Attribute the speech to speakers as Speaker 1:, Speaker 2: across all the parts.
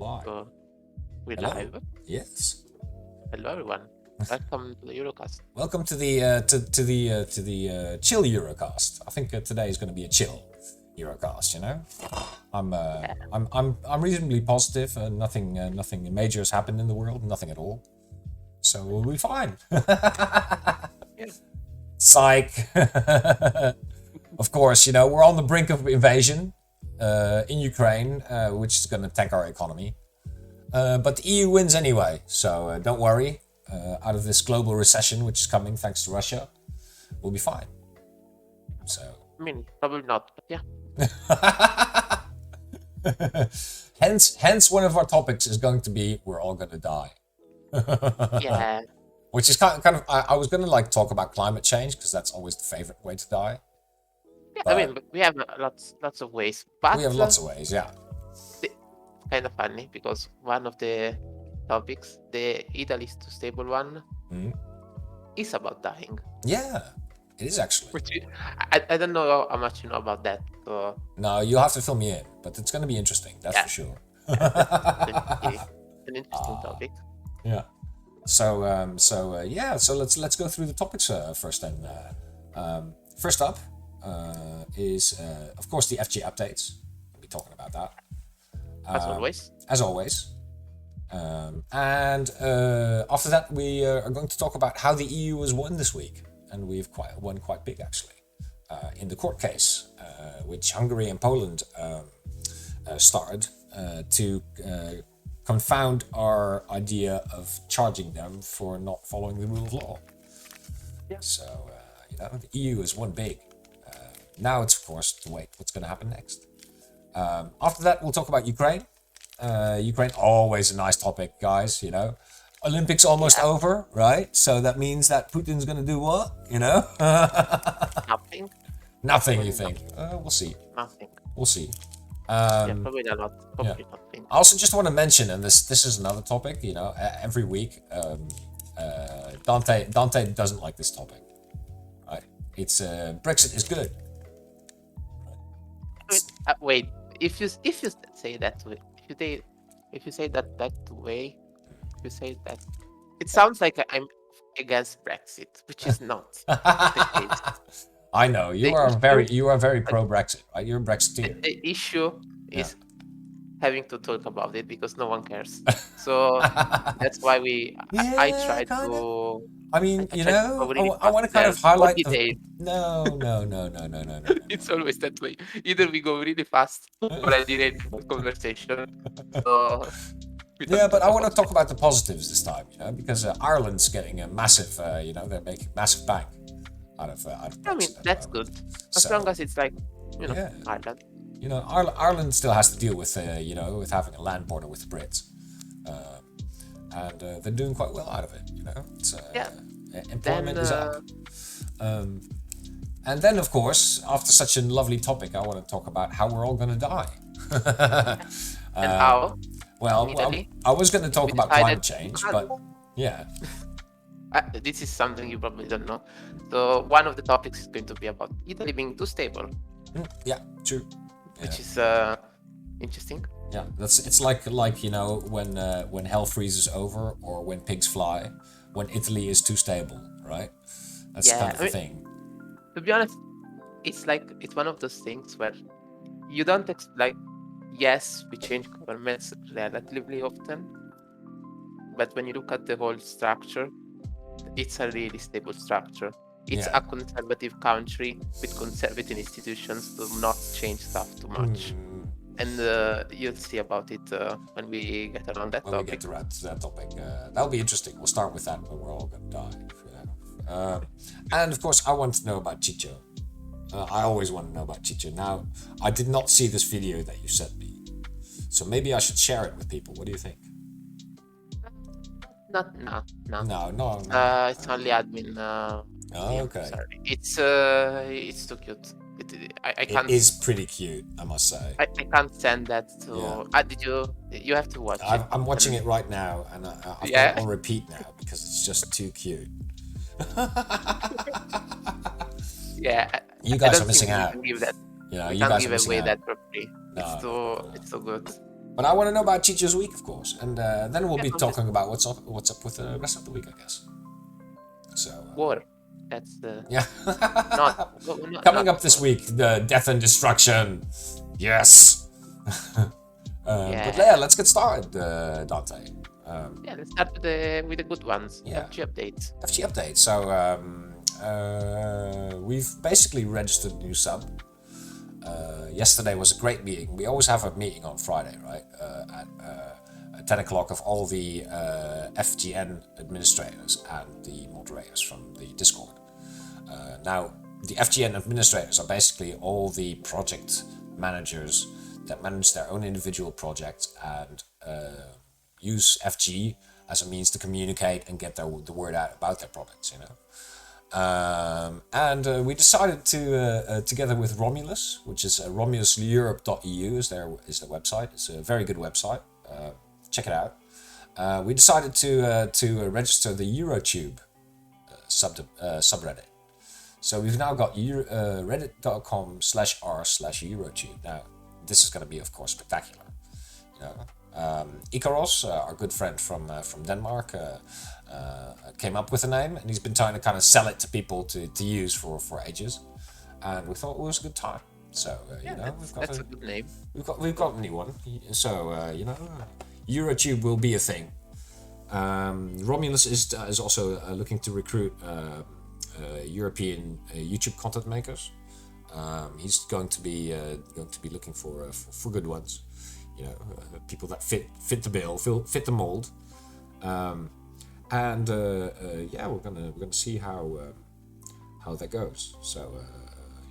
Speaker 1: Why?
Speaker 2: So we're
Speaker 1: Hello.
Speaker 2: live.
Speaker 1: Yes.
Speaker 2: Hello, everyone. Welcome to the EUROCAST.
Speaker 1: Welcome to the chill EUROCAST. I think today is going to be a chill EUROCAST. You know, I'm reasonably positive. Nothing major has happened in the world. Nothing at all. So we'll be fine. Psych. Of course, you know we're on the brink of invasion in Ukraine, which is going to tank our economy. But the EU wins anyway, so don't worry. Out of this global recession, which is coming thanks to Russia, we'll be fine. So.
Speaker 2: I mean, probably not, but yeah.
Speaker 1: hence, one of our topics is going to be we're all going to die.
Speaker 2: Yeah.
Speaker 1: Which is kind of. I was going to talk about climate change because that's always the favorite way to die.
Speaker 2: Yeah, I mean, we have lots of ways, but
Speaker 1: we have lots of ways. Yeah.
Speaker 2: It's kind of funny because one of the topics, the Italy is too stable one, is about dying.
Speaker 1: Yeah, it is actually.
Speaker 2: Which I don't know how much you know about that. So.
Speaker 1: No, you'll have to fill me in, but it's going to be interesting. That's for sure.
Speaker 2: It's an interesting topic.
Speaker 1: Yeah. So let's go through the topics first then. First up is of course the FG updates. We'll be talking about that.
Speaker 2: As always.
Speaker 1: As always. And after that, we are going to talk about how the EU has won this week, and we've won quite big actually in the court case, which Hungary and Poland started to confound our idea of charging them for not following the rule of law.
Speaker 2: Yeah.
Speaker 1: So the EU has won big. Now it's of course to wait what's going to happen next. After that, we'll talk about Ukraine. Ukraine, always a nice topic, guys, you know. Olympics almost over, right? So that means that Putin's going to do what, you know?
Speaker 2: Nothing.
Speaker 1: Nothing, you think? We'll see.
Speaker 2: Nothing.
Speaker 1: We'll see.
Speaker 2: Probably a lot. Probably nothing.
Speaker 1: I also just want to mention, and this is another topic, you know, every week, Dante doesn't like this topic, right? It's Brexit is good.
Speaker 2: Wait, if you say that way, if you say that way, you say that it sounds like I'm against Brexit, which is not the case.
Speaker 1: I know you are very pro Brexit, right? You're a Brexiteer.
Speaker 2: The issue is having to talk about it because no one cares. So that's why I try to.
Speaker 1: I mean, you know, I want to kind of highlight. No.
Speaker 2: It's always that way. Either we go really fast or I delay the conversation. So.
Speaker 1: Yeah, but I want to talk about the positives this time, you know, because Ireland's getting a massive, you know, they're making massive bank out of Brexit.
Speaker 2: I mean, that's good. As long as it's like, you know, Ireland.
Speaker 1: You know, Ireland still has to deal with, you know, with having a land border with the Brits. And they're doing quite well out of it, you know. It's, employment is up. And then, of course, after such a lovely topic, I want to talk about how we're all going to die.
Speaker 2: And how?
Speaker 1: Well, I was going to talk about climate change, but yeah.
Speaker 2: This is something you probably don't know. So one of the topics is going to be about Italy being too stable.
Speaker 1: Yeah, true.
Speaker 2: Which is interesting.
Speaker 1: Yeah, it's like you know when hell freezes over or when pigs fly, when Italy is too stable, right? That's kind of the thing.
Speaker 2: To be honest, it's one of those things where you don't yes, we change governments relatively often, but when you look at the whole structure, it's a really stable structure. It's a conservative country with conservative institutions to not change stuff too much. And you'll see about it when we get around that topic.
Speaker 1: When we get around to that topic. That'll be interesting. We'll start with that when we're all going to die. And of course, I want to know about Chicho. I always want to know about Chicho. Now, I did not see this video that you sent me. So maybe I should share it with people. What do you think?
Speaker 2: No. It's only admin.
Speaker 1: Okay.
Speaker 2: Sorry. It's too cute. I can't.
Speaker 1: It is pretty cute, I must say.
Speaker 2: I can't send that to. Did you? You have to watch it.
Speaker 1: I'm watching it right now, and I've got it on repeat now because it's just too cute. You guys are missing out.
Speaker 2: Give that.
Speaker 1: You know, you
Speaker 2: can't
Speaker 1: guys
Speaker 2: give
Speaker 1: are missing
Speaker 2: away
Speaker 1: out.
Speaker 2: that properly.
Speaker 1: No.
Speaker 2: It's too good.
Speaker 1: But I want to know about Chicho's week, of course, and then we'll be
Speaker 2: I'm
Speaker 1: talking about what's up with the rest of the week, I guess. So
Speaker 2: War. That's
Speaker 1: yeah,
Speaker 2: not
Speaker 1: coming up this week, the death and destruction. Yes. But yeah, let's get started, Dante.
Speaker 2: Let's start with the good ones.
Speaker 1: Yeah.
Speaker 2: FG updates.
Speaker 1: FG update. So we've basically registered a new sub. Yesterday was a great meeting. We always have a meeting on Friday, right? At 10 o'clock of all the FGN administrators and the moderators from the Discord. Now, the FGN administrators are basically all the project managers that manage their own individual projects and use FG as a means to communicate and get the word out about their products, you know. And we decided to, together with Romulus, which is romuluseurope.eu is the website. It's a very good website. Check it out. We decided to register the EuroTube subreddit. So we've now got reddit.com/r/EuroTube. Now, this is going to be, of course, spectacular. You know, Ikaros, our good friend from Denmark, came up with a name, and he's been trying to kind of sell it to people to use for ages. And we thought it was a good time. So you know,
Speaker 2: that's a good name.
Speaker 1: We've got a new one. So you know, EuroTube will be a thing. Romulus is also looking to recruit European YouTube content makers. He's going to be looking for good ones, you know, people that fit the bill, fit the mold, and yeah, we're gonna see how that goes. So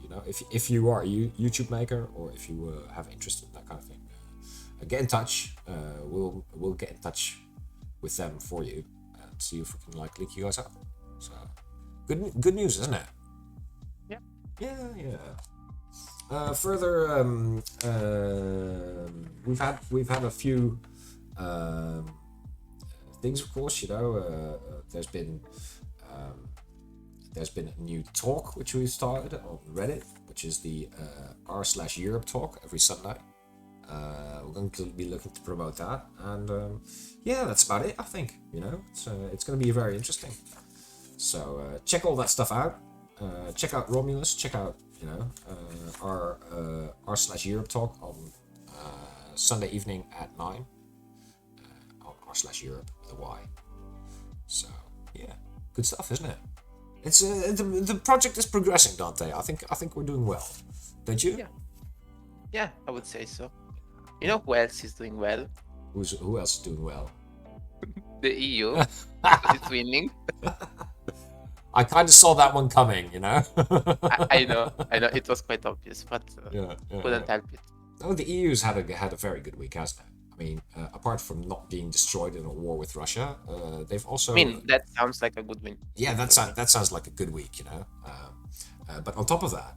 Speaker 1: you know, if you are a YouTube maker or if you have interest in that kind of thing, get in touch. We'll get in touch with them for you and see if we can like link you guys up. So good news, isn't it? Yeah. Further, we've had a few things, of course. You know, there's been a new talk which we've started on Reddit, which is the r/Europe talk every Sunday. We're going to be looking to promote that, and yeah, that's about it. I think, you know, it's going to be very interesting. So check all that stuff out. Check out Romulus. Check out, you know, our r/Europe talk on Sunday evening at 9 on r/Europe with a Y. So yeah, good stuff, isn't it? It's the project is progressing, Dante. I think we're doing well, don't you?
Speaker 2: Yeah, I would say so. You know who else is doing well?
Speaker 1: Who else is doing well?
Speaker 2: The EU. It's winning.
Speaker 1: I kind of saw that one coming, you know.
Speaker 2: I know. It was quite obvious, but couldn't help it.
Speaker 1: Oh, the EU's had a very good week, hasn't it? I mean, apart from not being destroyed in a war with Russia, they've also.
Speaker 2: I mean, that sounds like a good win.
Speaker 1: Yeah, that sounds like a good week, you know. But on top of that,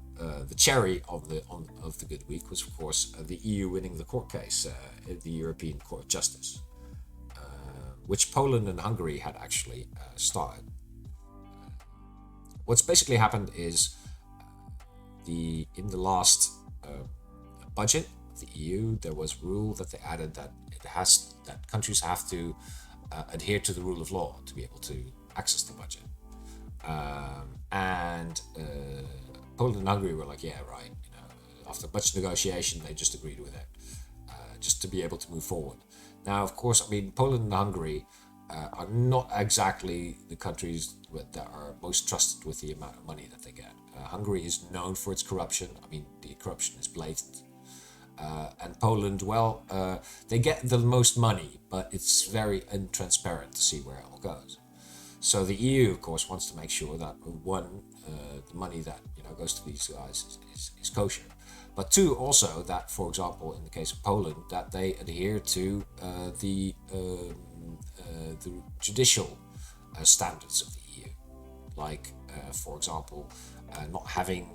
Speaker 1: the cherry of the good week was, of course, the EU winning the court case in the European Court of Justice, which Poland and Hungary had actually started. What's basically happened is in the last budget of the EU, there was a rule that they added that countries have to adhere to the rule of law to be able to access the budget. And Poland and Hungary were like, yeah, right. You know, after much negotiation, they just agreed with it, just to be able to move forward. Now, of course, I mean, Poland and Hungary are not exactly the countries that are most trusted with the amount of money that they get. Hungary is known for its corruption. I mean, the corruption is blatant. And Poland, well, they get the most money, but it's very untransparent to see where it all goes. So the EU, of course, wants to make sure that one, the money that goes to these guys is kosher, but two, also that, for example, in the case of Poland, that they adhere to the judicial standards of the EU, like, for example, not having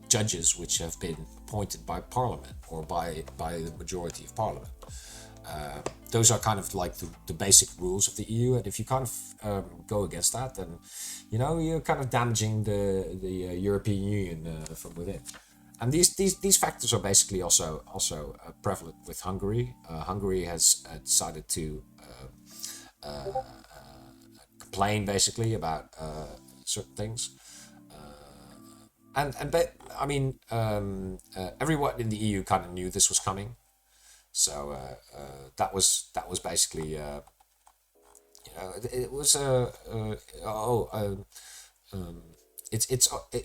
Speaker 1: judges which have been appointed by Parliament or by the majority of Parliament. Those are kind of like the basic rules of the EU, and if you kind of go against that, then you're kind of damaging the European Union from within. And these factors are basically also prevalent with Hungary. Hungary has decided to complain basically about certain things. But I mean, everyone in the EU kind of knew this was coming, so that was basically it was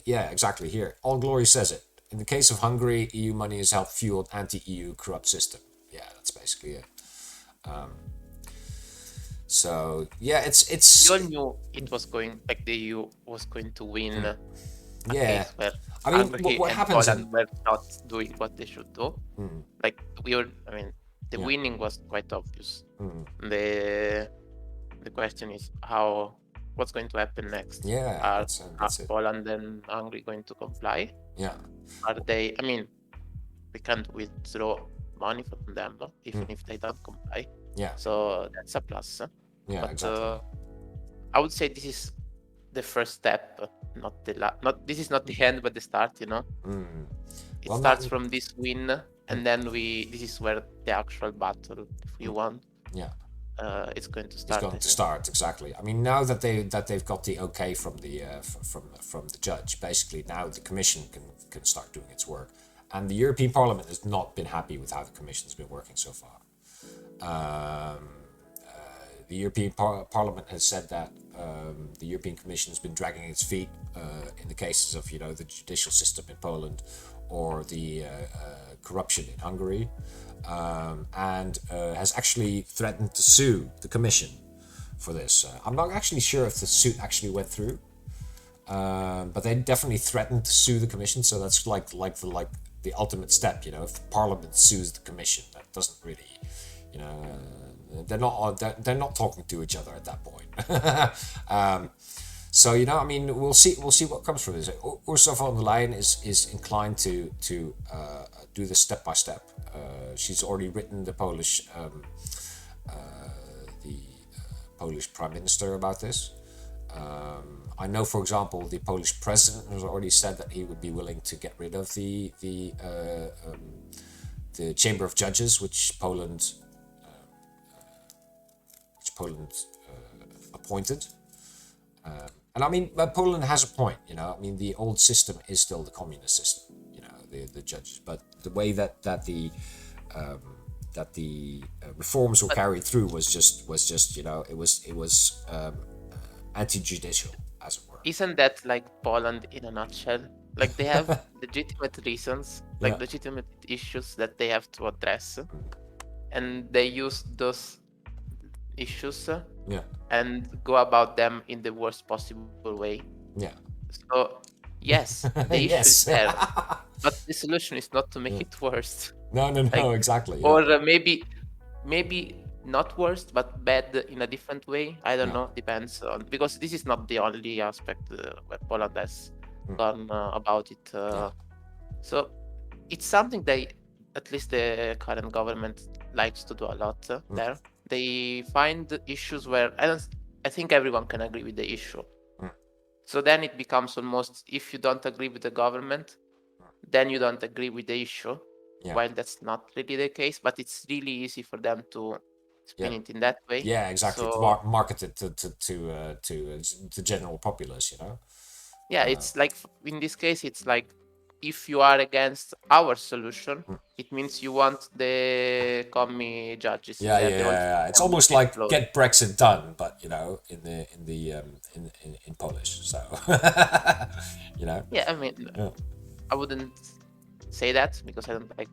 Speaker 1: yeah, exactly. Here, All Glory says it. In the case of Hungary, EU money has helped fuel an anti-EU corrupt system. Yeah, that's basically it. So yeah, it's.
Speaker 2: We all knew it was going, like the EU was going to win a
Speaker 1: Yeah,
Speaker 2: case where
Speaker 1: I mean,
Speaker 2: Hungary
Speaker 1: what
Speaker 2: and
Speaker 1: happens
Speaker 2: Poland
Speaker 1: in
Speaker 2: were not doing what they should do. Like we were, I mean, the
Speaker 1: Yeah.
Speaker 2: winning was quite obvious. The question is what's going to happen next?
Speaker 1: Yeah,
Speaker 2: Are
Speaker 1: that's it.
Speaker 2: Poland and Hungary going to comply?
Speaker 1: Yeah,
Speaker 2: Are they? I mean, we can't withdraw money from them even if they don't comply.
Speaker 1: yeah,
Speaker 2: So that's a plus.
Speaker 1: yeah,
Speaker 2: But
Speaker 1: exactly.
Speaker 2: I would say this is the first step, not the this is not the end, but the start. You know, it
Speaker 1: Well,
Speaker 2: starts
Speaker 1: that-
Speaker 2: from this win, and then this is where the actual battle, if we want,
Speaker 1: yeah,
Speaker 2: it's going to
Speaker 1: it's
Speaker 2: start.
Speaker 1: going to start exactly. I mean, now that they've got the okay from the from the judge, basically now the Commission can start doing its work, and the European Parliament has not been happy with how the Commission's been working so far. The European Parliament has said that the European Commission has been dragging its feet in the cases of the judicial system in Poland or the corruption in Hungary, and has actually threatened to sue the Commission for this. I'm not actually sure if the suit actually went through, but they definitely threatened to sue the Commission. So that's like the ultimate step. If the Parliament sues the Commission, that doesn't really, they're not talking to each other at that point. So I mean, we'll see what comes from this. Ursula von der Leyen is inclined to do this step by step. She's already written the Polish Prime Minister about this. I know, for example, the Polish president has already said that he would be willing to get rid of the Chamber of Judges, which Poland appointed. And I mean, Poland has a point. I mean, the old system is still the communist system. The judges, but the way that the reforms were carried through was just it was anti-judicial, as it were.
Speaker 2: Isn't that like Poland in a nutshell? Like they have legitimate reasons, like legitimate issues that they have to address, and they use those issues and go about them in the worst possible way.
Speaker 1: Yeah.
Speaker 2: So yes, the issue is there, but the solution is not to make it worse.
Speaker 1: No, exactly. Yeah.
Speaker 2: Or maybe not worse, but bad in a different way. I don't know. Depends on, because this is not the only aspect where Poland has gone about it. So it's something at least the current government likes to do a lot there. They find issues where I think everyone can agree with the issue. So then it becomes almost, if you don't agree with the government, then you don't agree with the issue. While that's not really the case, but it's really easy for them to spin it in that way.
Speaker 1: Yeah, exactly.
Speaker 2: So,
Speaker 1: to market it to general populace,
Speaker 2: Yeah, it's like, in this case, it's like, if you are against our solution, it means you want the commie judges.
Speaker 1: Yeah. It's almost like get Brexit done, but in Polish. So
Speaker 2: Yeah, I mean, I wouldn't say that because I don't like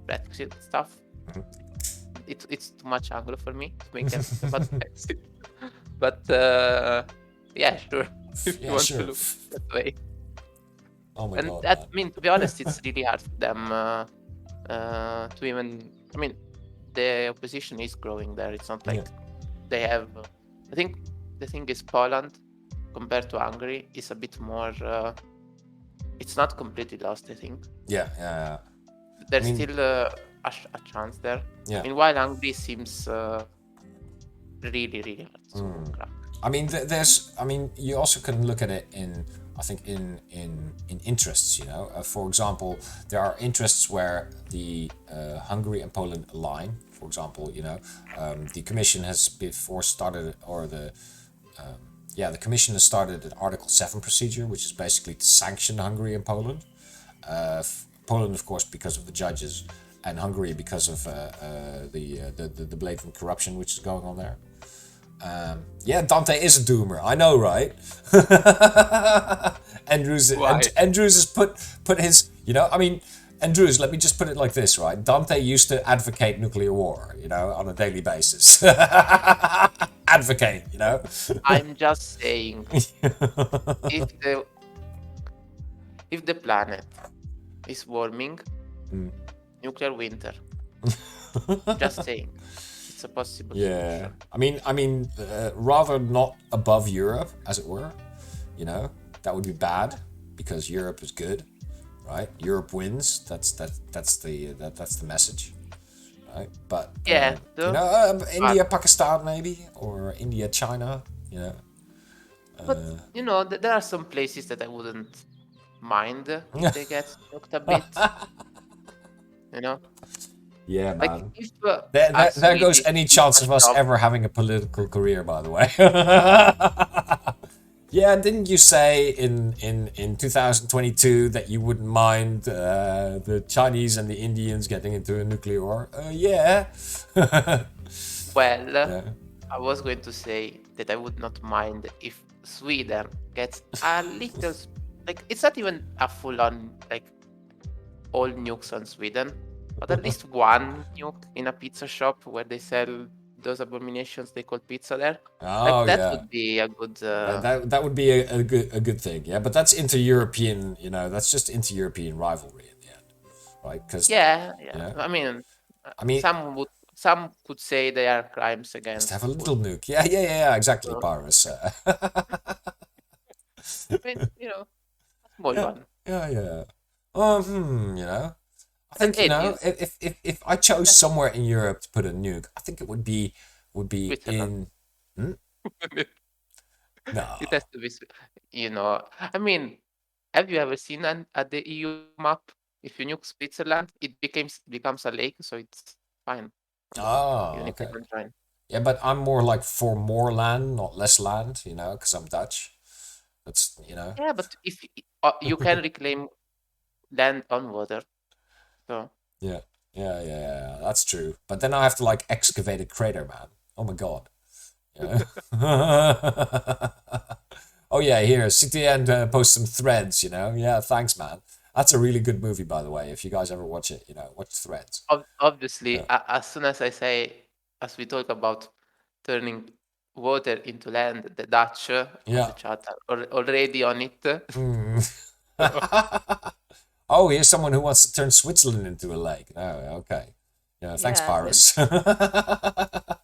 Speaker 2: Brexit stuff. It's too much Anglo for me to make anything about Brexit. But yeah, sure. If you want to look that way.
Speaker 1: Oh my God.
Speaker 2: I mean, to be honest, it's really hard for them to even. I mean, the opposition is growing there. It's not like they have. I think the thing is, Poland, compared to Hungary, is a bit more. It's not completely lost, I think.
Speaker 1: Yeah.
Speaker 2: There's still a chance there.
Speaker 1: Yeah.
Speaker 2: Meanwhile, Hungary seems really, really hard to crack.
Speaker 1: I mean, you also can look at it in, I think, in interests. For example, there are interests where the Hungary and Poland align. For example, the Commission has before started, or the Commission has started an Article 7 procedure, which is basically to sanction Hungary and Poland. Poland, of course, because of the judges, and Hungary because of the blatant corruption which is going on there. Dante is a doomer. I know, right? Andrews has put his. Andrews. Let me just put it like this, right? Dante used to advocate nuclear war, on a daily basis. Advocate,
Speaker 2: I'm just saying, if the planet is warming, nuclear winter. Just saying, it's a possible solution.
Speaker 1: I mean, rather not above Europe, as it were. That would be bad because Europe is good, right? Europe wins. That's the message, right? But India, Pakistan, maybe, or India, China.
Speaker 2: But there are some places that I wouldn't mind if they get nuked a bit.
Speaker 1: Yeah,
Speaker 2: like
Speaker 1: man.
Speaker 2: if
Speaker 1: There goes any chance of us ever having a political career, by the way. Yeah, didn't you say in 2022 that you wouldn't mind the Chinese and the Indians getting into a nuclear war? Yeah.
Speaker 2: Well, I was going to say that I would not mind if Sweden gets a little, it's not even a full-on, all nukes on Sweden, but at least one nuke in a pizza shop where they sell those abominations they call pizza there. That would be a good.
Speaker 1: That would be a good thing, yeah. But that's inter-European, that's just inter-European rivalry in the end, right? Because
Speaker 2: I mean, some could say they are crimes against.
Speaker 1: Just have a little nuke, yeah, exactly, Paris.
Speaker 2: Small one.
Speaker 1: Yeah. I think if I chose somewhere in Europe to put a nuke, I think it would be in. No.
Speaker 2: It has to be, I mean, have you ever seen at the EU map? If you nuke Switzerland, it becomes a lake, so it's fine.
Speaker 1: Oh,
Speaker 2: Even if
Speaker 1: okay.
Speaker 2: they don't join.
Speaker 1: Yeah, but I'm more like for more land, not less land, because I'm Dutch. That's,
Speaker 2: Yeah, but if you can reclaim land on water, so.
Speaker 1: Yeah, that's true. But then I have to excavate a crater, man. Oh my god. Oh yeah, here, CTN post some threads, Yeah, thanks, man. That's a really good movie, by the way. If you guys ever watch it, watch Threads.
Speaker 2: Obviously, as soon as as we talk about turning water into land, the Dutch on the chat are already on it.
Speaker 1: Oh, here's someone who wants to turn Switzerland into a lake. Oh, okay. Yeah, thanks, Paris. But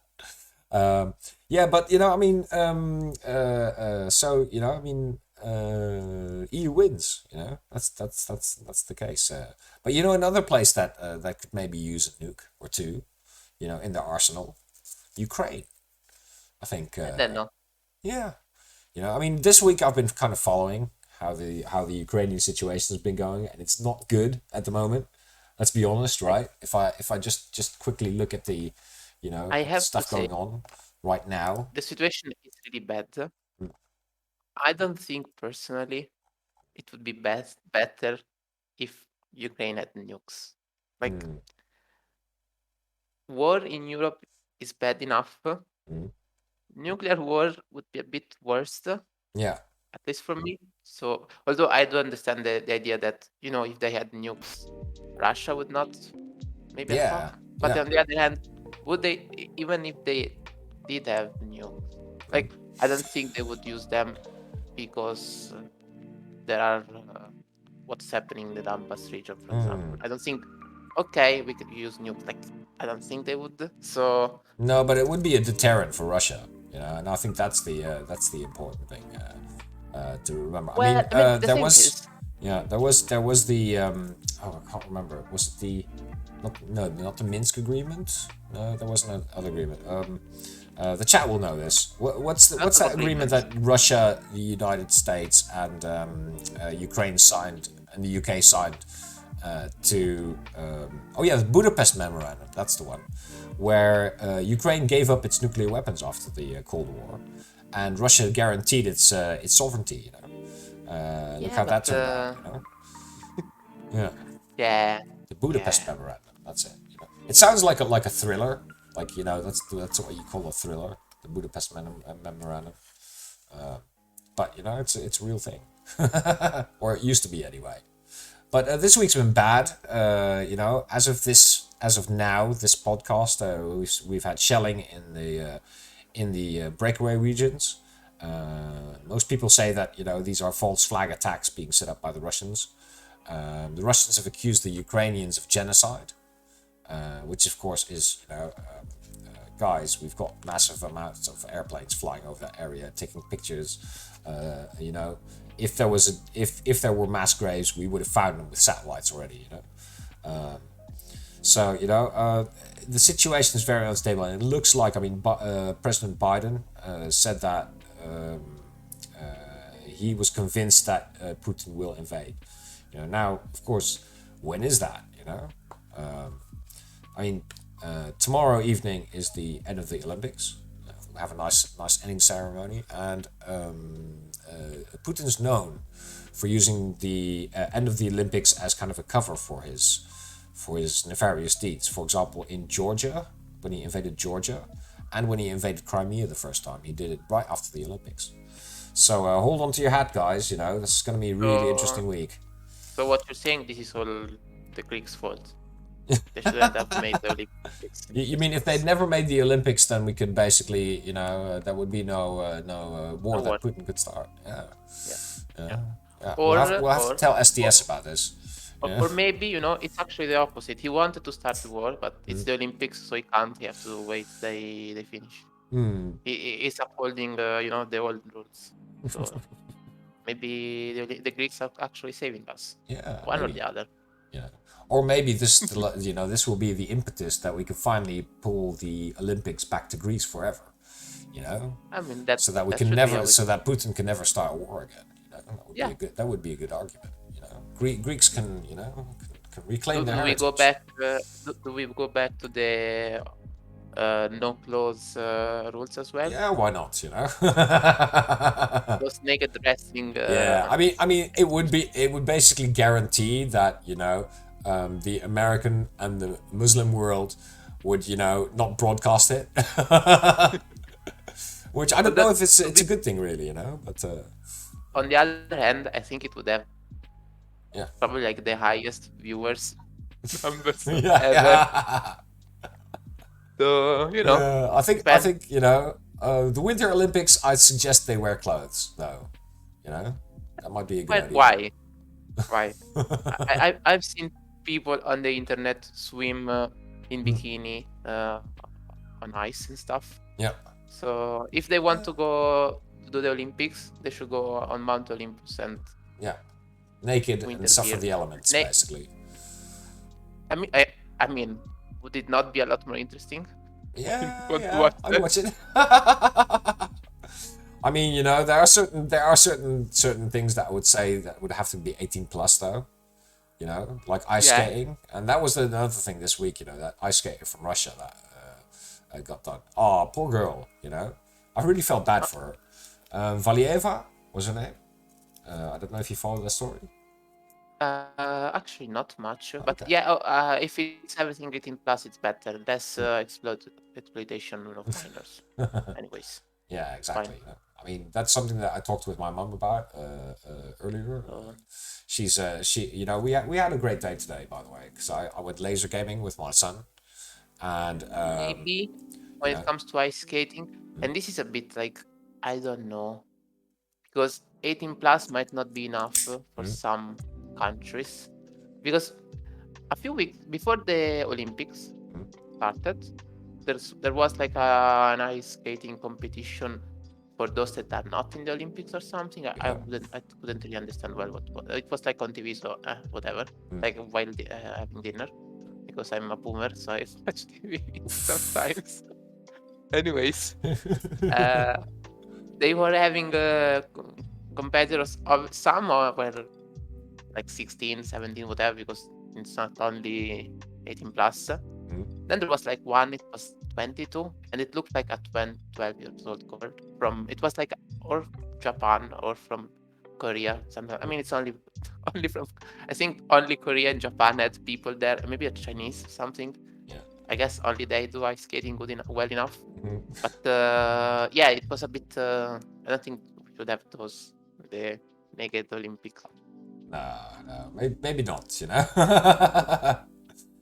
Speaker 1: EU wins. That's the case. But another place that could maybe use a nuke or two, in their arsenal, Ukraine. I think.
Speaker 2: I don't know.
Speaker 1: Yeah, this week I've been kind of following how the Ukrainian situation has been going, and it's not good at the moment. Let's be honest, right? If I just quickly look at the stuff going on right now,
Speaker 2: the situation is really bad. I don't think personally it would be better if Ukraine had nukes. War in Europe is bad enough. Nuclear war would be a bit worse.
Speaker 1: Yeah.
Speaker 2: At least for me. So, although I do understand the idea that, if they had nukes, Russia would not maybe attack. But on the other hand, would they, even if they did have nukes, I don't think they would use them because there are what's happening in the Donbas region, for example. I don't think, okay, we could use nukes. I don't think they would. So
Speaker 1: no, but it would be a deterrent for Russia, and I think that's the important thing to remember.
Speaker 2: Well,
Speaker 1: there was the I can't remember. Was it not the Minsk agreement? No, there wasn't another agreement. The chat will know this. What's that agreement that Russia, the United States, and Ukraine signed, and the UK signed to? The Budapest Memorandum. That's the one, where Ukraine gave up its nuclear weapons after the Cold War, and Russia guaranteed its sovereignty. Look how that turned out.
Speaker 2: Yeah.
Speaker 1: The Budapest Memorandum. That's it. It sounds like a thriller. Like, that's what you call a thriller, the Budapest Memorandum. But it's a real thing, or it used to be anyway. But this week's been bad. As of now, this podcast, we've had shelling in the breakaway regions. Most people say that these are false flag attacks being set up by the Russians. The Russians have accused the Ukrainians of genocide. Which of course is, guys, we've got massive amounts of airplanes flying over that area, taking pictures. If there were mass graves, we would have found them with satellites already. The situation is very unstable, and it looks like, President Biden said that he was convinced that Putin will invade. Now, of course, when is that? Tomorrow evening is the end of the Olympics. We'll have a nice ending ceremony, and Putin's known for using the end of the Olympics as kind of a cover for his nefarious deeds. For example, in Georgia, when he invaded Georgia, and when he invaded Crimea the first time, he did it right after the Olympics. So hold on to your hat, guys. This is going to be a really interesting week.
Speaker 2: So what you're saying, this is all the Greeks' fault? They shouldn't have made the Olympics.
Speaker 1: You mean if they'd never made the Olympics, then we could basically, there would be no war that Putin could start. Yeah. We'll have to tell STS about this.
Speaker 2: Or maybe, it's actually the opposite. He wanted to start the war, but it's the Olympics, so he can't. He has to wait they finish. He's upholding, the old rules. So maybe the Greeks are actually saving us.
Speaker 1: Yeah.
Speaker 2: One or the other.
Speaker 1: Yeah. Or maybe this, this will be the impetus that we can finally pull the Olympics back to Greece forever. So that Putin can never start a war again. That would be a good argument. Greeks can reclaim their heritage.
Speaker 2: Do we go back to the no clothes rules as well?
Speaker 1: Yeah, why not?
Speaker 2: Those naked wrestling.
Speaker 1: It would basically guarantee that the American and the Muslim world would not broadcast it. Which I don't know if it's a good thing, really, But
Speaker 2: on the other hand, I think it would have probably like the highest viewers numbers ever. So
Speaker 1: I think the Winter Olympics, I'd suggest they wear clothes, though. That might be a good idea.
Speaker 2: Why? I've seen people on the internet swim in bikini on ice and stuff.
Speaker 1: Yeah.
Speaker 2: So if they want to go to do the Olympics, they should go on Mount Olympus and
Speaker 1: naked and suffer the elements, basically.
Speaker 2: I mean, would it not be a lot more interesting?
Speaker 1: Yeah, I'd watch it. There are certain things that I would say that would have to be 18 plus, though. Like ice skating, and that was another thing this week. That ice skater from Russia that got done. Oh, poor girl. I really felt bad for her. Valieva was her name. I don't know if you followed the story.
Speaker 2: Actually, not much. But
Speaker 1: Okay.
Speaker 2: if it's everything 18 plus, it's better. Less exploitation of minors. Anyways.
Speaker 1: Yeah, exactly. That's something that I talked with my mum about earlier. We had a great day today, by the way, because I went laser gaming with my son, and
Speaker 2: maybe when it comes to ice skating, and this is a bit like, I don't know, because 18 plus might not be enough for some countries, because a few weeks before the Olympics started, there was like an ice skating competition for those that are not in the Olympics or something. I couldn't really understand well what it was like on TV, so whatever. Like while having dinner, because I'm a boomer, so I watch TV sometimes. Anyways, they were having competitors of some were like 16, 17, whatever, because it's not only 18 plus. Then there was like one, it was 22, and it looked like a 12 years old girl from, it was like, or Japan or from Korea. Something. I mean, it's only from, I think only Korea and Japan had people there, maybe a Chinese something.
Speaker 1: Yeah.
Speaker 2: I guess only they do ice skating well enough. But yeah, it was a bit, I don't think we should have those, the naked Olympics.
Speaker 1: No, maybe not, you know.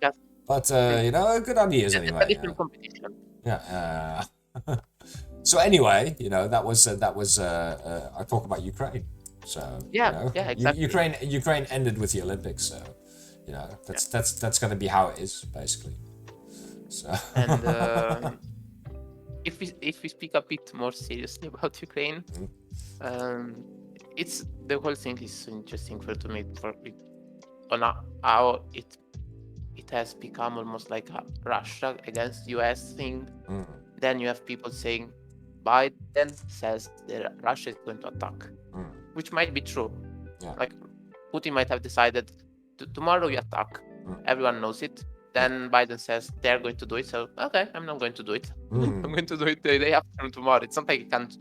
Speaker 2: Yeah.
Speaker 1: But you know, good ideas anyway.
Speaker 2: A different competition.
Speaker 1: Yeah. So anyway, you know, that was our talk about Ukraine. So
Speaker 2: Yeah,
Speaker 1: you know,
Speaker 2: yeah, exactly.
Speaker 1: Ukraine ended with the Olympics, so you know that's going to be how it is basically. So
Speaker 2: And if we speak a bit more seriously about Ukraine, it's the whole thing is interesting to me on how it has become almost like a Russia against US thing. Then you have people saying Biden says that Russia is going to attack, which might be true.
Speaker 1: Yeah.
Speaker 2: Like Putin might have decided tomorrow you attack. Everyone knows it. Then Biden says they're going to do it. So okay, I'm not going to do it. I'm going to do it the day after tomorrow. It's not like he can't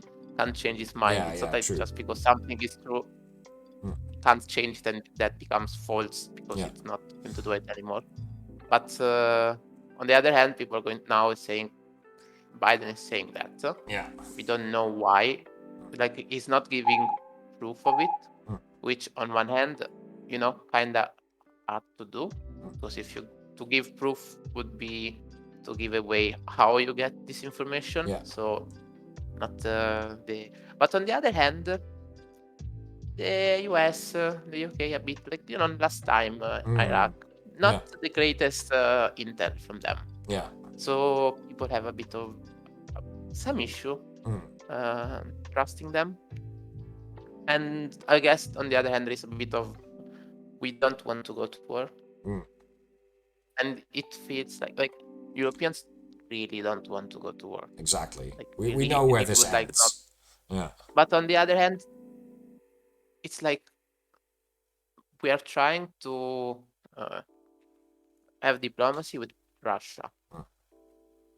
Speaker 2: change his mind. It's not like
Speaker 1: true.
Speaker 2: just because something is true, can't change, then that becomes false because it's not going to do it anymore. But on the other hand, people are going now saying Biden is saying that. We don't know why. Like he's not giving proof of it, which on one hand, you know, kind of hard to do, because if you to give proof would be to give away how you get this information. So not but on the other hand, the US, the UK a bit like, you know, last time Iraq, not the greatest intel from them. So people have a bit of some issue trusting them. And I guess on the other hand, there is a bit of we don't want to go to war. And it feels like Europeans really don't want to go to war.
Speaker 1: Exactly.
Speaker 2: Like,
Speaker 1: we know where this ends.
Speaker 2: But on the other hand, it's like we are trying to have diplomacy with Russia,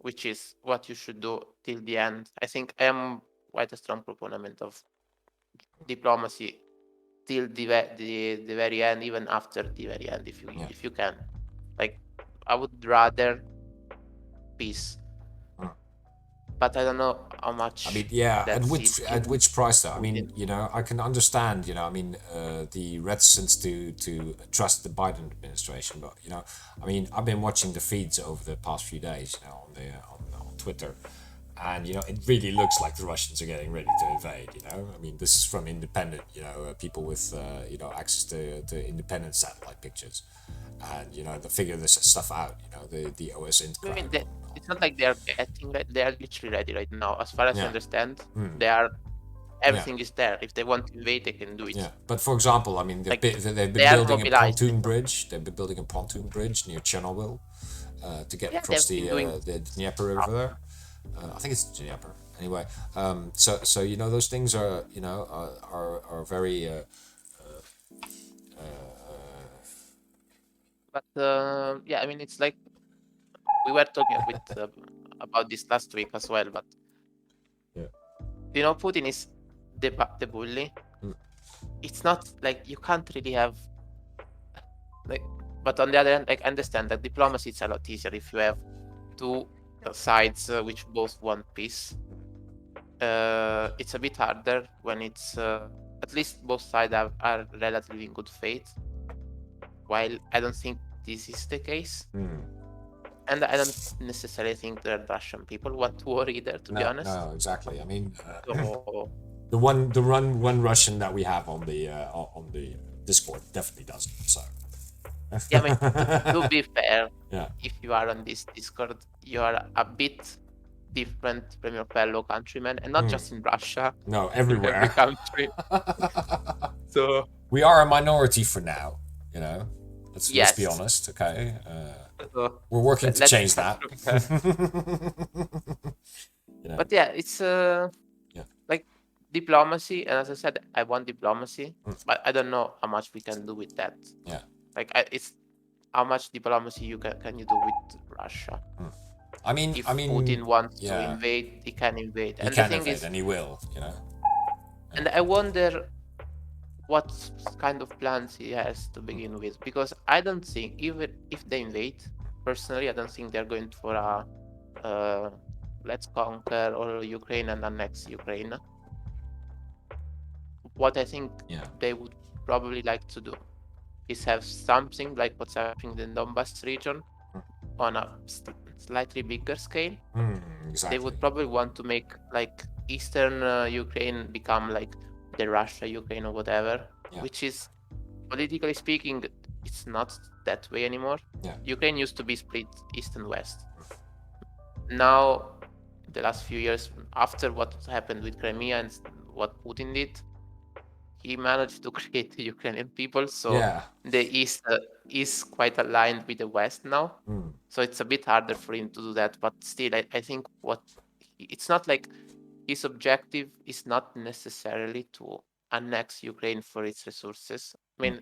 Speaker 2: which is what you should do till the end. I think I am quite a strong proponent of diplomacy till the very end, even after the very end, if you can. Like, I would rather peace, but I don't know how much.
Speaker 1: I mean, at which price though? I mean, you know, I can understand, you know, I mean, the reticence to trust the Biden administration, but you know, I mean, I've been watching the feeds over the past few days, you know, on Twitter, and you know, it really looks like the Russians are getting ready to invade. You know, I mean, this is from independent, you know, people with you know, access to independent satellite pictures, and you know, they figure this stuff out. You know, the OSINT.
Speaker 2: I mean, it's not like they are getting ready. They are literally ready right now, as far as I understand. They are. Everything is there. If they want to invade, they can do it.
Speaker 1: Yeah, but for example, I mean, they've been building a pontoon bridge. They've been building a pontoon bridge near Chernobyl to get across the Dnieper River there. I think it's Dnieper. Anyway, so you know, those things are, you know, are very.
Speaker 2: But yeah, I mean, it's like we were talking a bit about this last week as well. But you know, Putin is the bully. It's not like you can't really have like. But on the other hand, like, I understand that diplomacy is a lot easier if you have two sides which both want peace. It's a bit harder when it's at least both sides are relatively in good faith. While I don't think this is the case. And I don't necessarily think the Russian people want to war either, to be honest.
Speaker 1: No, exactly. I mean, the one Russian that we have on the Discord definitely doesn't. So.
Speaker 2: Yeah, I mean, to be fair, if you are on this Discord, you are a bit different from your fellow countrymen, and not just in Russia.
Speaker 1: No, everywhere.
Speaker 2: In every country. So
Speaker 1: we are a minority for now, you know. Let's be honest, okay? We're working to change that.
Speaker 2: But yeah, it's like diplomacy, and as I said, I want diplomacy, but I don't know how much we can do with that.
Speaker 1: Yeah.
Speaker 2: Like it's how much diplomacy you can you do with Russia.
Speaker 1: I mean,
Speaker 2: If Putin wants to
Speaker 1: yeah,
Speaker 2: invade, he can invade.
Speaker 1: he
Speaker 2: And the
Speaker 1: can
Speaker 2: thing
Speaker 1: invade,
Speaker 2: is,
Speaker 1: and he will,
Speaker 2: and I wonder what kind of plans he has to begin with, because I don't think, even if they invade, personally, I don't think they're going for a let's conquer all Ukraine and annex Ukraine. What I think they would probably like to do is have something like what's happening in the Donbass region on a slightly bigger scale.
Speaker 1: Exactly.
Speaker 2: They would probably want to make like Eastern Ukraine become like the Russia Ukraine or whatever, which is, politically speaking, it's not that way anymore. Ukraine used to be split East and West. Now, the last few years, after what happened with Crimea and what Putin did, he managed to create the Ukrainian people. So the East is quite aligned with the West now. So it's a bit harder for him to do that. But still, I think it's not like his objective is not necessarily to annex Ukraine for its resources. I mean,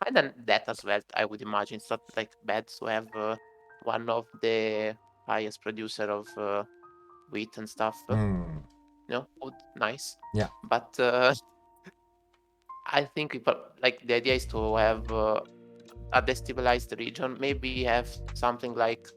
Speaker 2: kind of that as well, I would imagine. It's not like bad to have one of the highest producer of wheat and stuff. Food, nice.
Speaker 1: Yeah.
Speaker 2: But I think like the idea is to have a destabilized region. Maybe have something like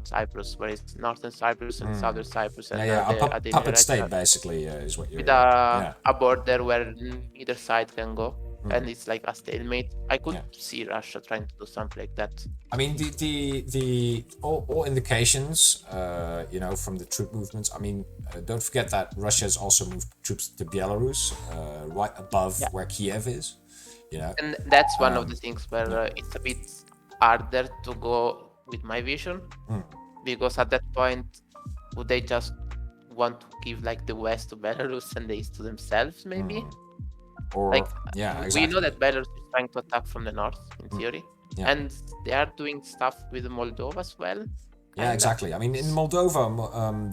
Speaker 2: Cyprus, where it's northern Cyprus and southern Cyprus, and
Speaker 1: a puppet state basically is what you're.
Speaker 2: With a border where neither side can go, and it's like a stalemate. I could see Russia trying to do something like that.
Speaker 1: I mean, the all indications, from the troop movements. I mean, don't forget that Russia has also moved troops to Belarus, right above where Kiev is.
Speaker 2: And that's one of the things where it's a bit harder to go with my vision, because at that point, would they just want to give like the West to Belarus and the East to themselves, maybe?
Speaker 1: Or
Speaker 2: exactly. We know that Belarus is trying to attack from the north, in theory, and they are doing stuff with Moldova as well.
Speaker 1: Yeah, exactly. I mean, in Moldova,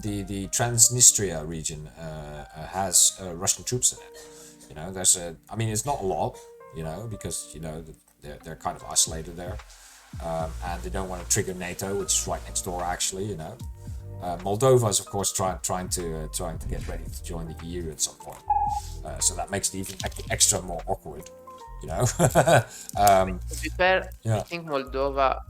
Speaker 1: the Transnistria region has Russian troops in it. There's I mean, it's not a lot, because they're kind of isolated there, and they don't want to trigger NATO, which is right next door, actually. Moldova is, of course, trying to get ready to join the EU at some point, so that makes it even extra more awkward.
Speaker 2: To be fair, I think Moldova.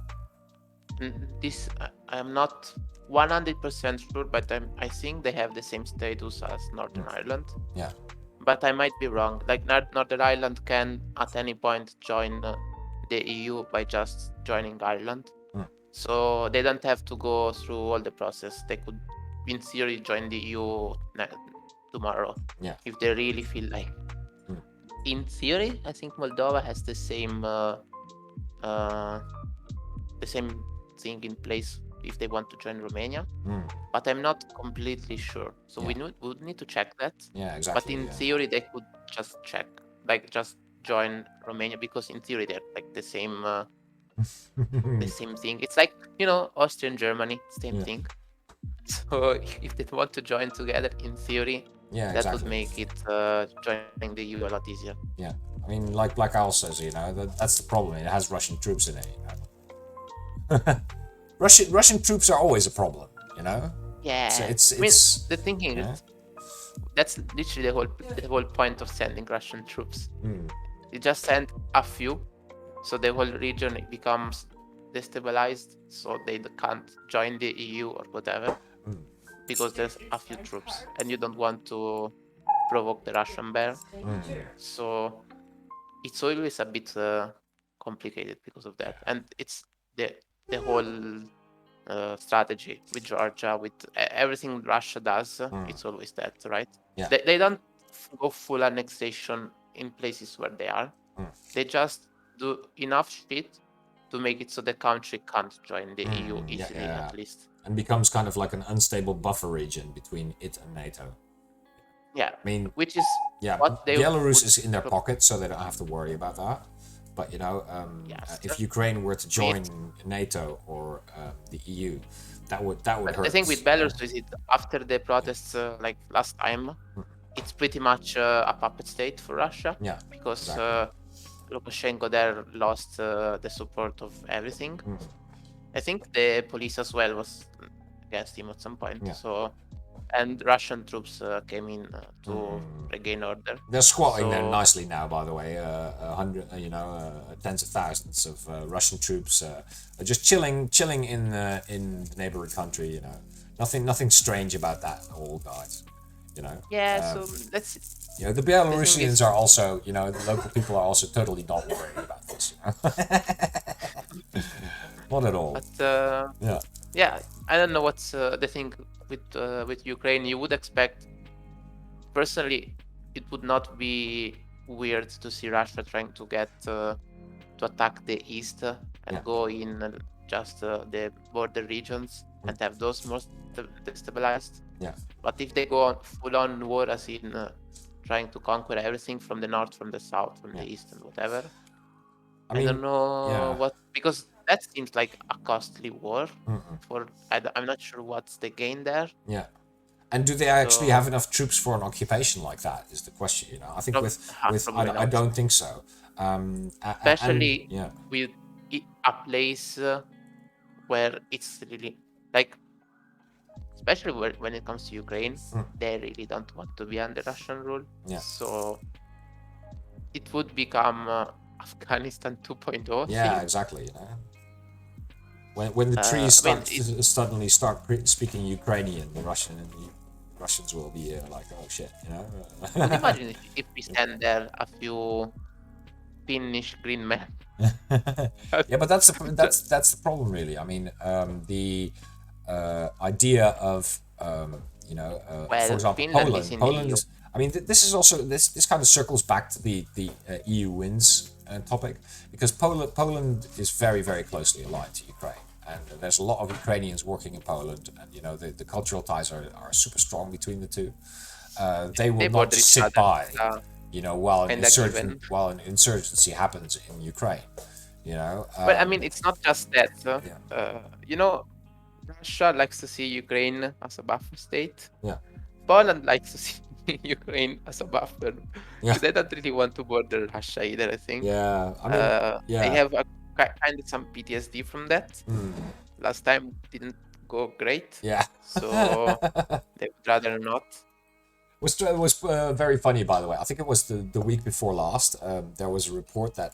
Speaker 2: I'm not 100% sure, but I think they have the same status as Northern Ireland.
Speaker 1: Yeah.
Speaker 2: But I might be wrong. Like Northern Ireland can at any point join the EU by just joining Ireland. So they don't have to go through all the process. They could, in theory, join the EU tomorrow.
Speaker 1: Yeah.
Speaker 2: If they really feel like. In theory, I think Moldova has the same thing in place if they want to join Romania, but I'm not completely sure. So we would need to check that.
Speaker 1: Yeah, exactly.
Speaker 2: But in theory, they could just check, like just join Romania, because in theory they're like the same, the same thing. It's like Austria and Germany, same thing. So if they want to join together, in theory, that would make it joining the EU a lot easier.
Speaker 1: Yeah, I mean, like Al says, that's the problem. It has Russian troops in it. Russian troops are always a problem,
Speaker 2: Yeah,
Speaker 1: so it's
Speaker 2: the thinking is that's literally the whole point of sending Russian troops. You just send a few, so the whole region becomes destabilized, so they can't join the EU or whatever, because there's a few troops, and you don't want to provoke the Russian bear. So it's always a bit complicated because of that, and it's the whole strategy with Georgia, with everything Russia does. It's always that, right?
Speaker 1: Yeah.
Speaker 2: They don't go full annexation in places where they are. They just do enough shit to make it so the country can't join the EU easily, at least.
Speaker 1: And becomes kind of like an unstable buffer region between it and NATO.
Speaker 2: Yeah,
Speaker 1: I mean,
Speaker 2: which is what they
Speaker 1: Belarus is in their pocket, so they don't have to worry about that. But you know,
Speaker 2: Yes.
Speaker 1: if Ukraine were to join NATO or the EU, that would
Speaker 2: But
Speaker 1: hurt.
Speaker 2: I think with Belarus, after the protests like last time, it's pretty much a puppet state for Russia.
Speaker 1: Yeah,
Speaker 2: because
Speaker 1: exactly.
Speaker 2: Lukashenko there lost the support of everything. I think the police as well was against him at some point.
Speaker 1: Yeah.
Speaker 2: So, and Russian troops came in to regain order.
Speaker 1: They're squatting there
Speaker 2: So-
Speaker 1: nicely now, by the way. Tens of thousands of Russian troops are just chilling in the neighboring country. You know, nothing strange about that at all, guys. You know.
Speaker 2: Yeah. So let's.
Speaker 1: You know, the Belarusians are also, you know, the local people are also totally not worried about this. You know? Not at all.
Speaker 2: But yeah, I don't know what's the thing with Ukraine. You would expect, personally, it would not be weird to see Russia trying to get to attack the east and go in just the border regions and have those more destabilized.
Speaker 1: Yeah.
Speaker 2: But if they go on full-on war, as in trying to conquer everything from the north, from the south, from the east, and whatever, I don't know what, because that seems like a costly war. I'm not sure what's the gain there.
Speaker 1: Yeah. And do they actually have enough troops for an occupation like that? Is the question. You know, I think I don't think so.
Speaker 2: Especially with a place where it's really like, especially when it comes to Ukraine, they really don't want to be under Russian rule.
Speaker 1: Yeah.
Speaker 2: So it would become Afghanistan 2.0.
Speaker 1: Yeah, exactly. You know, when the trees suddenly start speaking Ukrainian, the Russians will be like, oh shit, you know.
Speaker 2: Can you imagine if we send there a few Finnish green men?
Speaker 1: Yeah, but that's the problem, really. I mean, the idea of for example, Poland is. I mean, this is also this kind of circles back to the EU wins topic, because Poland is very, very closely aligned to Ukraine, and there's a lot of Ukrainians working in Poland, and you know the cultural ties are super strong between the two. They will not just sit by, you know, while an insurgency happens in Ukraine. You know,
Speaker 2: but I mean, it's not just that. You know, Russia likes to see Ukraine as a buffer state.
Speaker 1: Yeah.
Speaker 2: Poland likes to see Ukraine as a buffer.
Speaker 1: Yeah.
Speaker 2: They don't really want to border Russia either, I think.
Speaker 1: Yeah. I mean,
Speaker 2: they have kind of some PTSD from that. Last time didn't go great.
Speaker 1: Yeah.
Speaker 2: So they would rather not.
Speaker 1: It was very funny, by the way. I think it was the week before last. There was a report that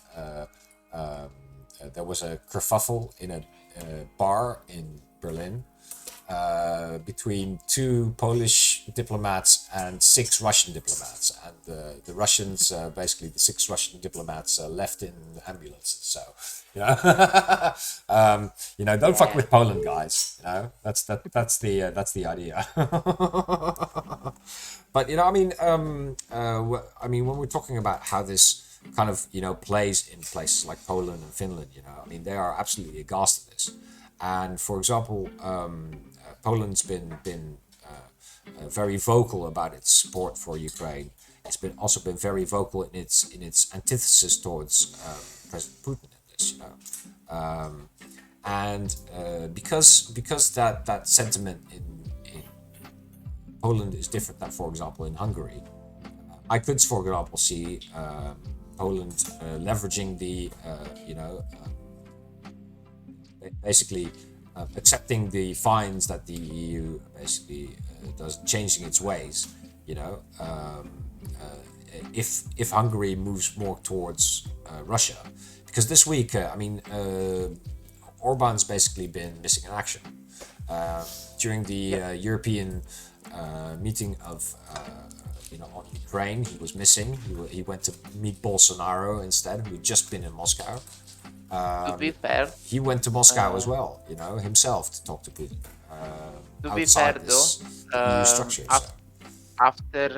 Speaker 1: there was a kerfuffle in a bar in Berlin between 2 Polish diplomats and 6 Russian diplomats, and the Russians, basically the 6 Russian diplomats, left in ambulances. So you know, don't fuck with Poland, guys. You know, that's the idea. But you know, I mean, when we're talking about how this kind of, you know, plays in places like Poland and Finland, you know, I mean, they are absolutely aghast at this. And for example, Poland's been very vocal about its support for Ukraine. It's also been very vocal in its antithesis towards President Putin in this, you know. And because that sentiment in Poland is different than, for example, in Hungary, I could, for example, see Poland leveraging the basically accepting the fines that the EU basically does, changing its ways. You know, if Hungary moves more towards Russia, because this week, Orban's basically been missing in action during the European meeting of on Ukraine. He was missing. He went to meet Bolsonaro instead, who'd just been in Moscow.
Speaker 2: To be fair,
Speaker 1: he went to Moscow as well, you know, himself, to talk to Putin.
Speaker 2: To be fair, though,
Speaker 1: EU structure.
Speaker 2: After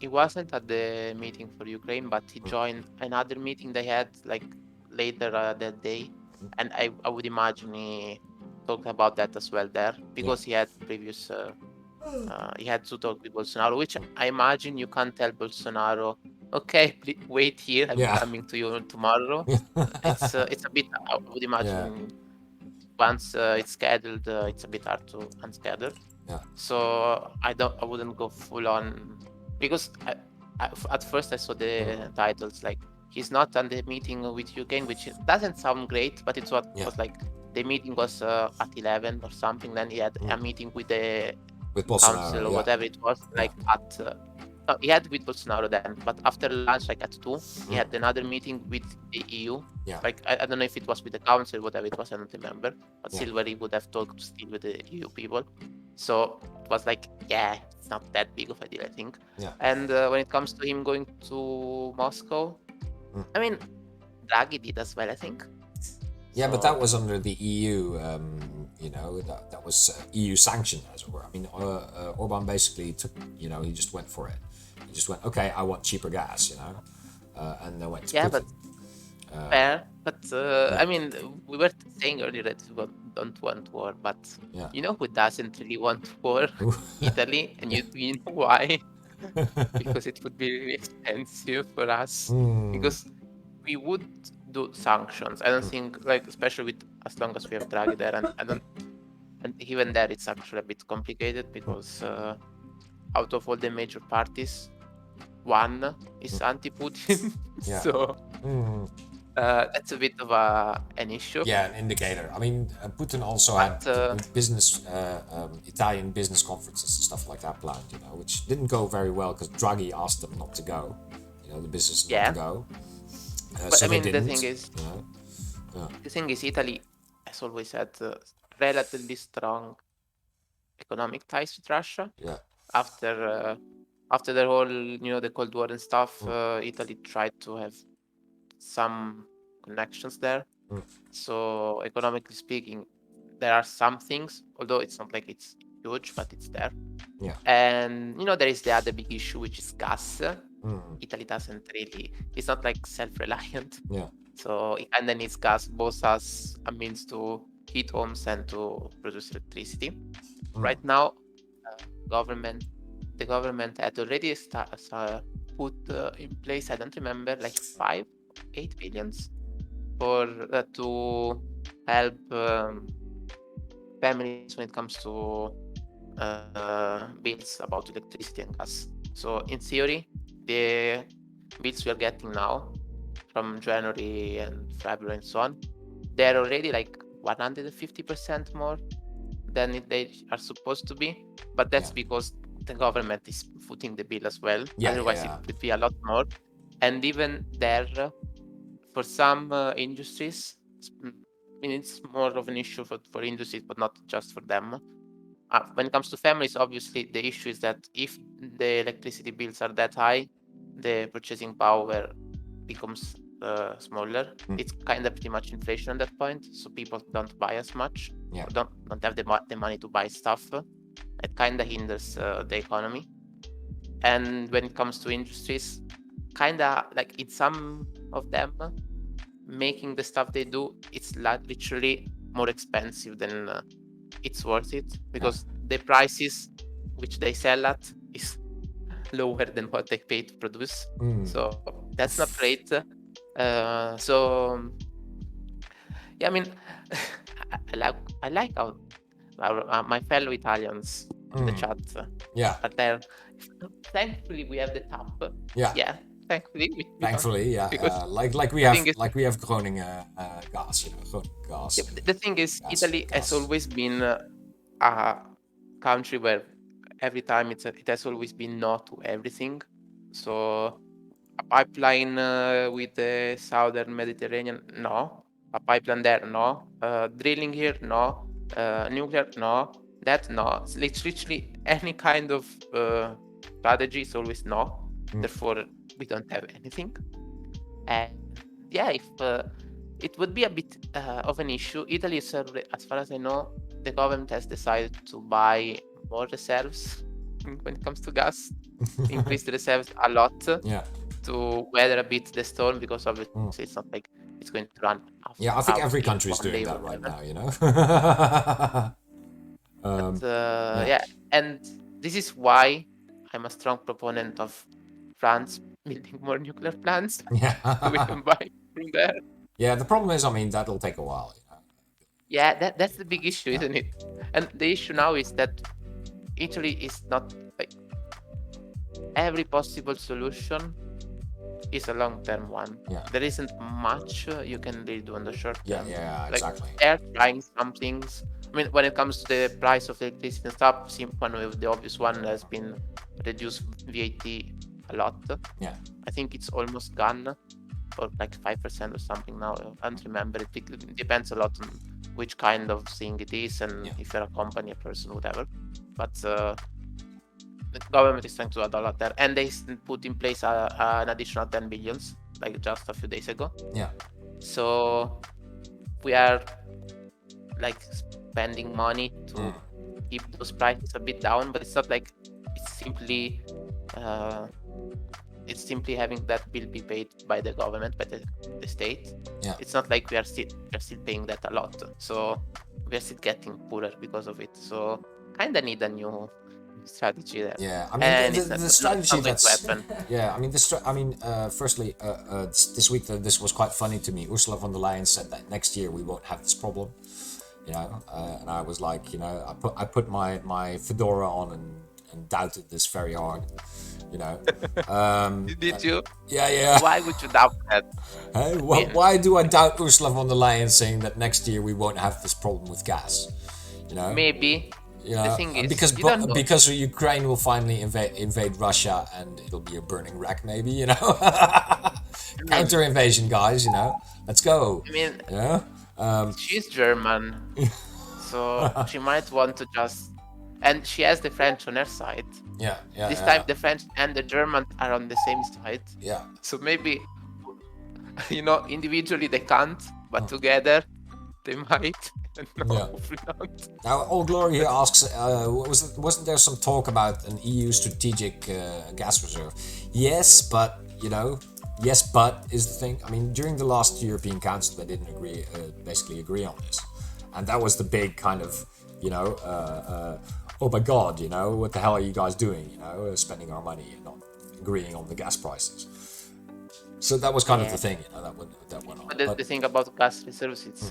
Speaker 2: he wasn't at the meeting for Ukraine, but he joined another meeting they had like later that day, and I would imagine he talked about that as well there, because he had previous he had to talk with Bolsonaro, which I imagine you can't tell Bolsonaro okay, wait here. I'm
Speaker 1: Yeah.
Speaker 2: coming to you tomorrow. It's a bit. I would
Speaker 1: Yeah.
Speaker 2: imagine once it's scheduled, it's a bit hard to unschedule.
Speaker 1: Yeah.
Speaker 2: So I wouldn't go full on because at first I saw the titles like he's not on the meeting with Ukraine, which doesn't sound great, but it's what
Speaker 1: Yeah.
Speaker 2: was like the meeting was at 11 or something. Then he had a meeting with the
Speaker 1: With
Speaker 2: council
Speaker 1: Bolsonaro.
Speaker 2: or
Speaker 1: Yeah.
Speaker 2: whatever it was, like at he had with Bolsonaro then, but after lunch, like at 2, he had another meeting with the EU.
Speaker 1: Yeah.
Speaker 2: Like I don't know if it was with the council, whatever it was, I don't remember. But
Speaker 1: Yeah.
Speaker 2: still, where he would have talked still with the EU people. So it was like, yeah, it's not that big of a deal, I think.
Speaker 1: Yeah.
Speaker 2: And when it comes to him going to Moscow, I mean, Draghi did as well, I think.
Speaker 1: Yeah, but
Speaker 2: So-
Speaker 1: that was under the EU. You know, that was EU sanctioned, as it were. I mean, Orban basically took. You know, he just went for it. He just went, okay, I want cheaper gas. You know, and they went to
Speaker 2: Yeah,
Speaker 1: Putin.
Speaker 2: but fair. But I mean, we were saying earlier that we don't want war, but
Speaker 1: Yeah.
Speaker 2: you know who doesn't really want war? Italy, and you know why? Because it would be really expensive for us. Because we would do sanctions. I don't think, like, especially with as long as we have Draghi there, and I don't, and even there, it's actually a bit complicated because out of all the major parties, one is anti-Putin.
Speaker 1: Yeah.
Speaker 2: So that's a bit of an issue.
Speaker 1: Yeah, an indicator. I mean, Putin also had business, Italian business conferences and stuff like that planned, you know, which didn't go very well because Draghi asked them not to go. You know, the business not to go.
Speaker 2: But
Speaker 1: so
Speaker 2: I mean,
Speaker 1: they
Speaker 2: the
Speaker 1: didn't,
Speaker 2: thing is,
Speaker 1: you know?
Speaker 2: the thing is, Italy has always had relatively strong economic ties with Russia.
Speaker 1: Yeah.
Speaker 2: After the whole, the Cold War and stuff, Italy tried to have some connections there. So economically speaking, there are some things, although it's not like it's huge, but it's there.
Speaker 1: Yeah.
Speaker 2: And there is the other big issue, which is gas. Italy doesn't really, it's not like self-reliant.
Speaker 1: Yeah.
Speaker 2: So it kind of needs gas both as a means to heat homes and to produce electricity. Right now, the government had already put in place, I don't remember, like 5-8 billions for to help families when it comes to bills about electricity and gas. So in theory, the bills we are getting now from January and February and so on, they're already like 150% more than they are supposed to be. But that's because the government is footing the bill as well. Otherwise, it would be a lot more. And even there, for some industries, I mean, it's more of an issue for industries, but not just for them. When it comes to families, obviously, the issue is that if the electricity bills are that high, the purchasing power becomes smaller. It's kind of pretty much inflation at that point, so people don't buy as much, or don't have the money to buy stuff. It kind of hinders the economy. And when it comes to industries, kind of like in some of them, making the stuff they do, it's literally more expensive than it's worth it, because the prices which they sell at is lower than what they pay to produce. So that's not great. So yeah, I mean, I like how my fellow Italians in the chat are there. Thankfully, we have the tap. Yeah. Thankfully,
Speaker 1: because like we have Groningen gas, Groningen gas.
Speaker 2: Yeah, the thing is, Italy has always been a country where every time it has always been no to everything. So a pipeline with the southern Mediterranean, no. A pipeline there, no. Drilling here, no. Nuclear, no. That, no. It's literally any kind of strategy is always no. Therefore, we don't have anything. And yeah, if it would be a bit of an issue. Italy is, as far as I know, the government has decided to buy more reserves when it comes to gas. Increase the reserves a lot to weather a bit the storm, because obviously it's not like it's going to run.
Speaker 1: I think every country is doing that right now,
Speaker 2: and this is why I'm a strong proponent of France building more nuclear plants.
Speaker 1: Yeah.
Speaker 2: We can buy from there.
Speaker 1: Yeah, the problem is, I mean, that'll take a while.
Speaker 2: Yeah, that's the big issue, isn't it? And the issue now is that Italy is not like every possible solution is a long-term one.
Speaker 1: Yeah.
Speaker 2: There isn't much you can really do in the short term.
Speaker 1: Yeah,
Speaker 2: Like,
Speaker 1: exactly.
Speaker 2: they're trying some things. I mean, when it comes to the price of electricity and stuff, one of the obvious one has been reduce VAT a lot.
Speaker 1: Yeah.
Speaker 2: I think it's almost gone, or like 5% or something now. I don't remember. It depends a lot on which kind of thing it is and if you're a company, a person, whatever. But the government is trying to do a lot there, and they put in place an additional 10 billions like just a few days ago.
Speaker 1: Yeah.
Speaker 2: So we are like spending money to keep those prices a bit down, but it's not like it's simply having that bill be paid by the government, by the state.
Speaker 1: Yeah.
Speaker 2: It's not like we are still paying that a lot. So we are still getting poorer because of it. So kind of need a new strategy there.
Speaker 1: Yeah, I mean the strategy that's
Speaker 2: happen.
Speaker 1: Yeah, I mean firstly, this week this was quite funny to me. Ursula von der Leyen said that next year we won't have this problem, you know, and I was like, you know, I put my fedora on and doubted this very hard, you know.
Speaker 2: Did you?
Speaker 1: Yeah.
Speaker 2: Why would you doubt that?
Speaker 1: Hey, why do I doubt Ursula von der Leyen saying that next year we won't have this problem with gas? You know,
Speaker 2: maybe.
Speaker 1: You know,
Speaker 2: the thing is,
Speaker 1: because Ukraine will finally invade Russia and it'll be a burning wreck, maybe, you know. Counter invasion, guys, you know. Let's go.
Speaker 2: I mean,
Speaker 1: you know?
Speaker 2: She's German, so she might want to just, and she has the French on her side.
Speaker 1: Yeah.
Speaker 2: This time the French and the German are on the same side.
Speaker 1: Yeah.
Speaker 2: So maybe, you know, individually they can't, but together they might. No, hopefully not.
Speaker 1: Now, All Glory here asks, wasn't there some talk about an EU strategic gas reserve? Yes, but, you know, yes, but is the thing. I mean, during the last European Council, they didn't basically agree on this. And that was the big kind of, you know, oh my God, you know, what the hell are you guys doing? You know, spending our money and not agreeing on the gas prices. So that was kind of the thing, you know, that went on.
Speaker 2: But the thing about gas reserves, it's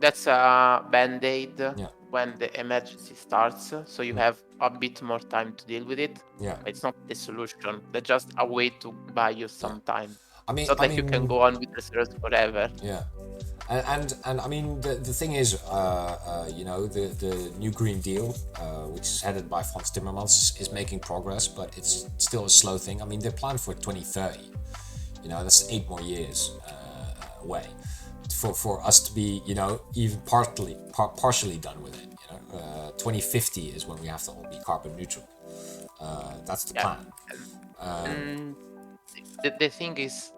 Speaker 2: that's a band-aid when the emergency starts, so you have a bit more time to deal with it.
Speaker 1: Yeah.
Speaker 2: It's not the solution. That's just a way to buy you some time.
Speaker 1: I mean,
Speaker 2: it's not like you can go on with reserves forever.
Speaker 1: Yeah. And I mean, the thing is, you know, the new Green Deal, which is headed by Frans Timmermans, is making progress, but it's still a slow thing. I mean, they're planned for 2030. You know, that's 8 more years away. For us to be, you know, even partially done with it, you know, 2050 is when we have to all be carbon neutral. That's the plan.
Speaker 2: The thing is,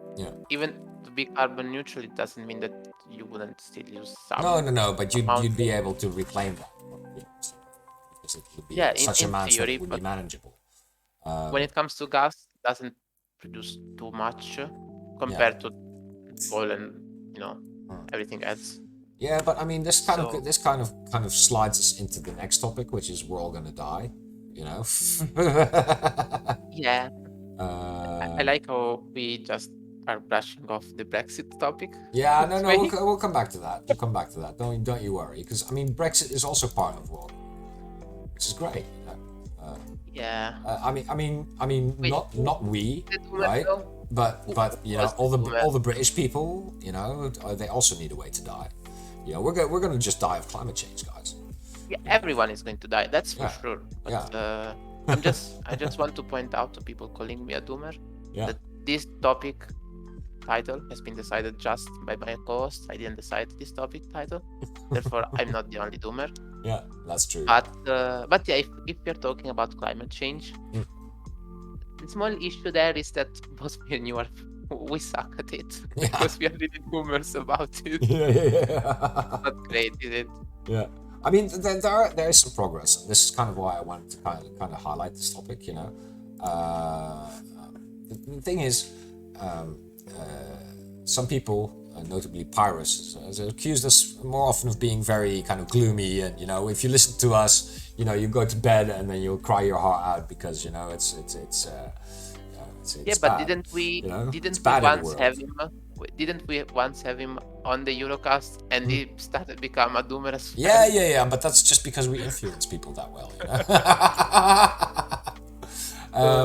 Speaker 2: even to be carbon neutral, it doesn't mean that you wouldn't still use some.
Speaker 1: No, but you'd be able to reclaim that, because it would be such amounts that it would be manageable.
Speaker 2: When it comes to gas, it doesn't produce too much compared to oil and, you know, everything else.
Speaker 1: Yeah, but I mean, this kind of slides us into the next topic, which is we're all gonna die, you know.
Speaker 2: Yeah. I like how we just are brushing off the Brexit topic.
Speaker 1: Yeah, no, we'll come back to that. We'll come back to that. Don't you worry, because I mean, Brexit is also part of war, which is great.
Speaker 2: Yeah.
Speaker 1: I mean, wait, not we, right? But you know, all the British people, you know, they also need a way to die. You know, we're gonna just die of climate change, guys.
Speaker 2: Yeah, everyone is going to die. That's for sure. But I just want to point out to people calling me a doomer that this topic title has been decided just by my co-host. I didn't decide this topic title, therefore I'm not the only doomer.
Speaker 1: Yeah, that's true.
Speaker 2: But yeah, if you're talking about climate change, the small issue there is that both me and you we suck at it because we are really boomers about it.
Speaker 1: Yeah.
Speaker 2: Not great, is it?
Speaker 1: Yeah. I mean, there is some progress, and this is kind of why I wanted to kind of highlight this topic. You know, the thing is, some people, notably Pyrrhus, has accused us more often of being very kind of gloomy, and you know, if you listen to us, you know, you go to bed and then you'll cry your heart out because you know it's It's
Speaker 2: but
Speaker 1: bad.
Speaker 2: didn't we
Speaker 1: It's bad in the world.
Speaker 2: didn't we once have him on the Eurocast and he started to become a doomer as well?
Speaker 1: Yeah. But that's just because we influence people that well,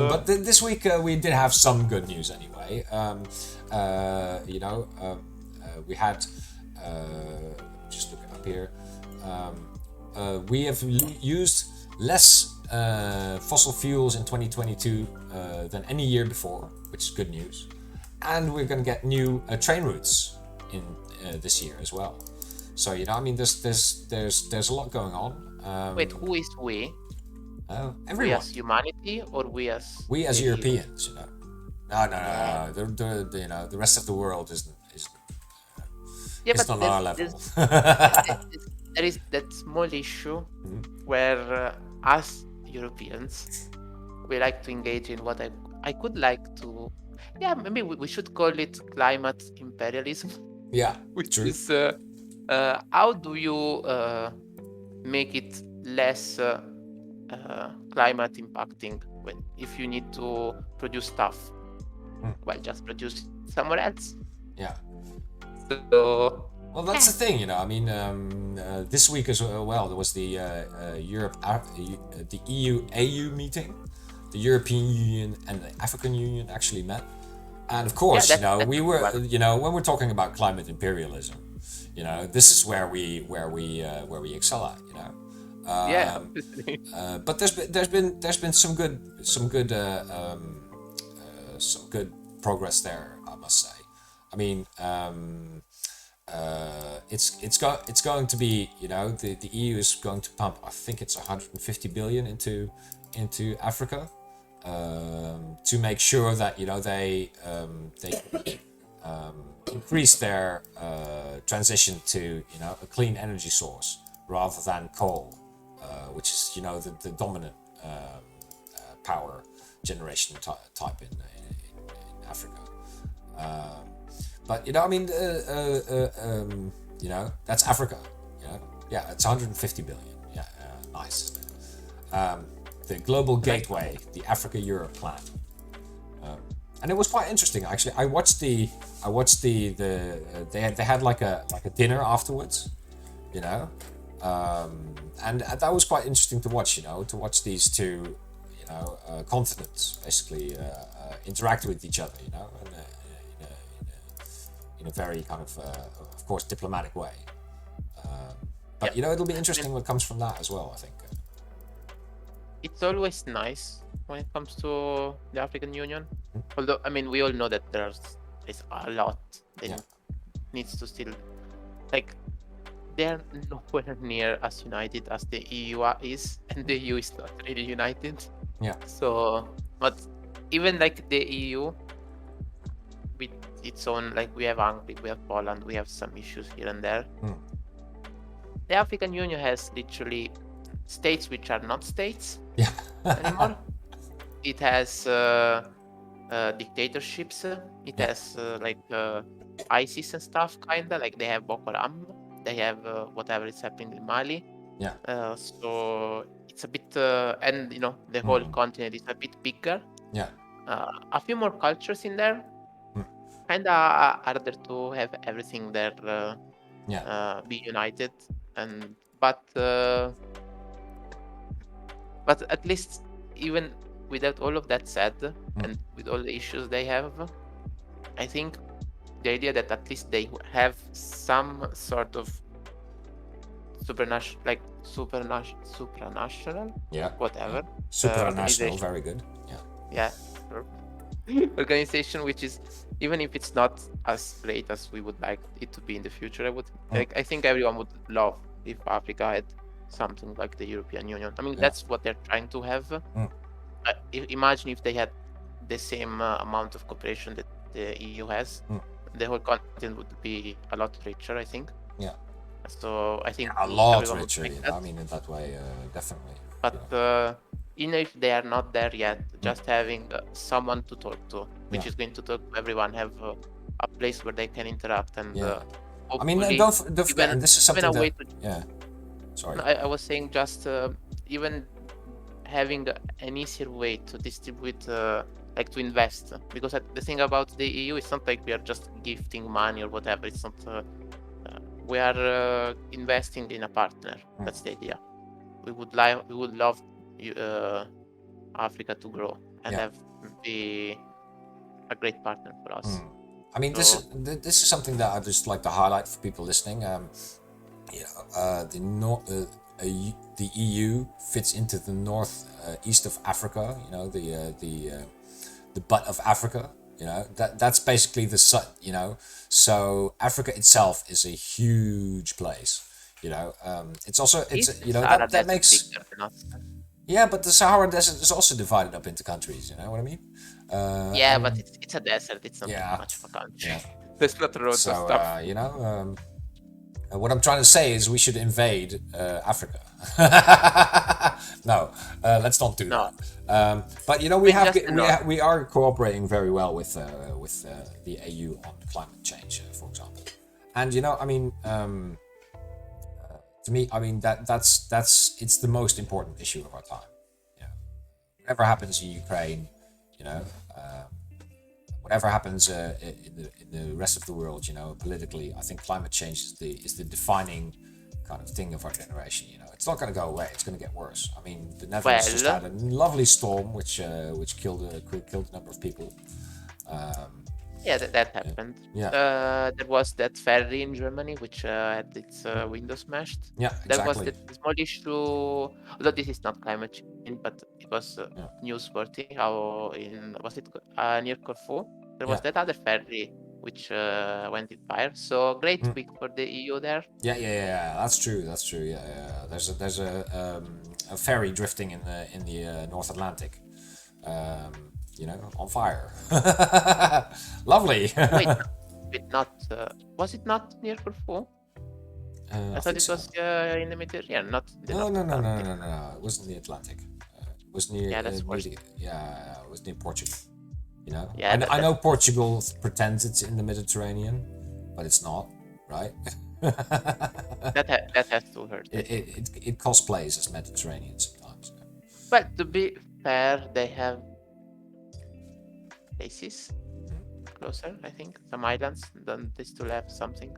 Speaker 1: But this week we did have some good news anyway. We had. Just look it up here. We have used less fossil fuels in 2022 than any year before, which is good news. And we're going to get new train routes in this year as well. So there's a lot going on.
Speaker 2: Wait, who is we?
Speaker 1: Everyone.
Speaker 2: We as humanity, or we as the
Speaker 1: Europeans? No. The rest of the world isn't. It's not on our level.
Speaker 2: There is that small issue where us Europeans, we like to engage in what I could like to, maybe we should call it climate imperialism.
Speaker 1: Yeah,
Speaker 2: which
Speaker 1: true.
Speaker 2: is how do you make it less climate impacting if you need to produce stuff? Well, just produce somewhere else.
Speaker 1: Yeah.
Speaker 2: So,
Speaker 1: well, that's the thing, this week as well, there was the EU meeting. The European Union and the African Union actually met. And of course, we were, when we're talking about climate imperialism, this is where we excel at, But there's been some good progress there, I must say. I mean, it's going to be, the EU is going to pump, I think it's 150 billion into Africa, to make sure that they increase their transition to a clean energy source rather than coal, which is the dominant power generation type in Africa. But that's Africa. Yeah, it's 150 billion. Yeah, nice. The global gateway, the Africa-Europe plan, and it was quite interesting actually. I watched they had like a dinner afterwards, and that was quite interesting to watch. To watch these two, continents basically interact with each other. In a very kind of course, diplomatic way. But it'll be interesting what comes from that as well, I think.
Speaker 2: It's always nice when it comes to the African Union. Although, we all know that there's a lot that needs to still, they're nowhere near as united as the EU is, and the EU is not really united.
Speaker 1: Yeah.
Speaker 2: So, but even the EU, with its own, we have Hungary, we have Poland, we have some issues here and there. The African Union has literally states which are not states anymore. It has dictatorships. It has ISIS and stuff, kinda they have Boko Haram. They have whatever is happening in Mali. So it's a bit, and the whole continent is a bit bigger. A few more cultures in there. Kinda harder to have everything there be united, but at least even without all of that said, and with all the issues they have, I think the idea that at least they have some sort of supranational, whatever.
Speaker 1: Supranational, very good.
Speaker 2: Organization, which is, even if it's not as great as we would like it to be in the future, I think everyone would love if Africa had something like the European Union. That's what they're trying to have. Imagine if they had the same amount of cooperation that the EU has. The whole continent would be a lot richer, I think. So I think
Speaker 1: a lot richer. In that way, definitely.
Speaker 2: But if they are not there yet, just having someone to talk to, which is going to talk to everyone, have a place where they can interact, and
Speaker 1: don't forget, and this is something Sorry.
Speaker 2: I was saying just even having an easier way to distribute like to invest, because the thing about the EU is not like we are just gifting money or whatever. It's not. We are investing in a partner. That's the idea. We would love Africa to grow and be a great partner for us.
Speaker 1: I mean, this is something that I just like to highlight for people listening. The EU fits into the east of Africa. You know, the butt of Africa. You know, that's basically the sun. You know, so Africa itself is a huge place. You know, it's also that makes. Yeah, but the Sahara Desert is also divided up into countries. You know what I mean?
Speaker 2: But it's a desert. It's not much of a country. Yeah. There's not roads and stuff.
Speaker 1: You know, what I'm trying to say is we should invade Africa. No, let's not do that. But you know, we are cooperating very well with the AU on climate change, for example. And you know, I mean, to me, I mean it's the most important issue of our time. You know, whatever happens in Ukraine, you know, whatever happens in the rest of the world, you know, politically, I think climate change is the defining kind of thing of our generation. You know, it's not going to go away; it's going to get worse. I mean, the Netherlands just had a lovely storm which killed a number of people.
Speaker 2: That happened. There was that ferry in Germany which had its window smashed.
Speaker 1: Yeah, exactly.
Speaker 2: That was the small issue. Although this is not climate change, but it was newsworthy. How was it near Corfu? There was that other ferry which went in fire. So great week for the EU there.
Speaker 1: Yeah. That's true. Yeah. There's a ferry drifting in the North Atlantic. You know, on fire. Lovely.
Speaker 2: Wait, not was it not near Corfu? I thought it was in the Mediterranean, not.
Speaker 1: No. It was in the Atlantic. It was near. It was near Portugal. You know. Yeah. I know Portugal pretends it's in the Mediterranean, but it's not, right?
Speaker 2: that has to hurt.
Speaker 1: It cosplays as Mediterranean sometimes.
Speaker 2: But to be fair, they have places closer, I think. Some islands, don't they still have something?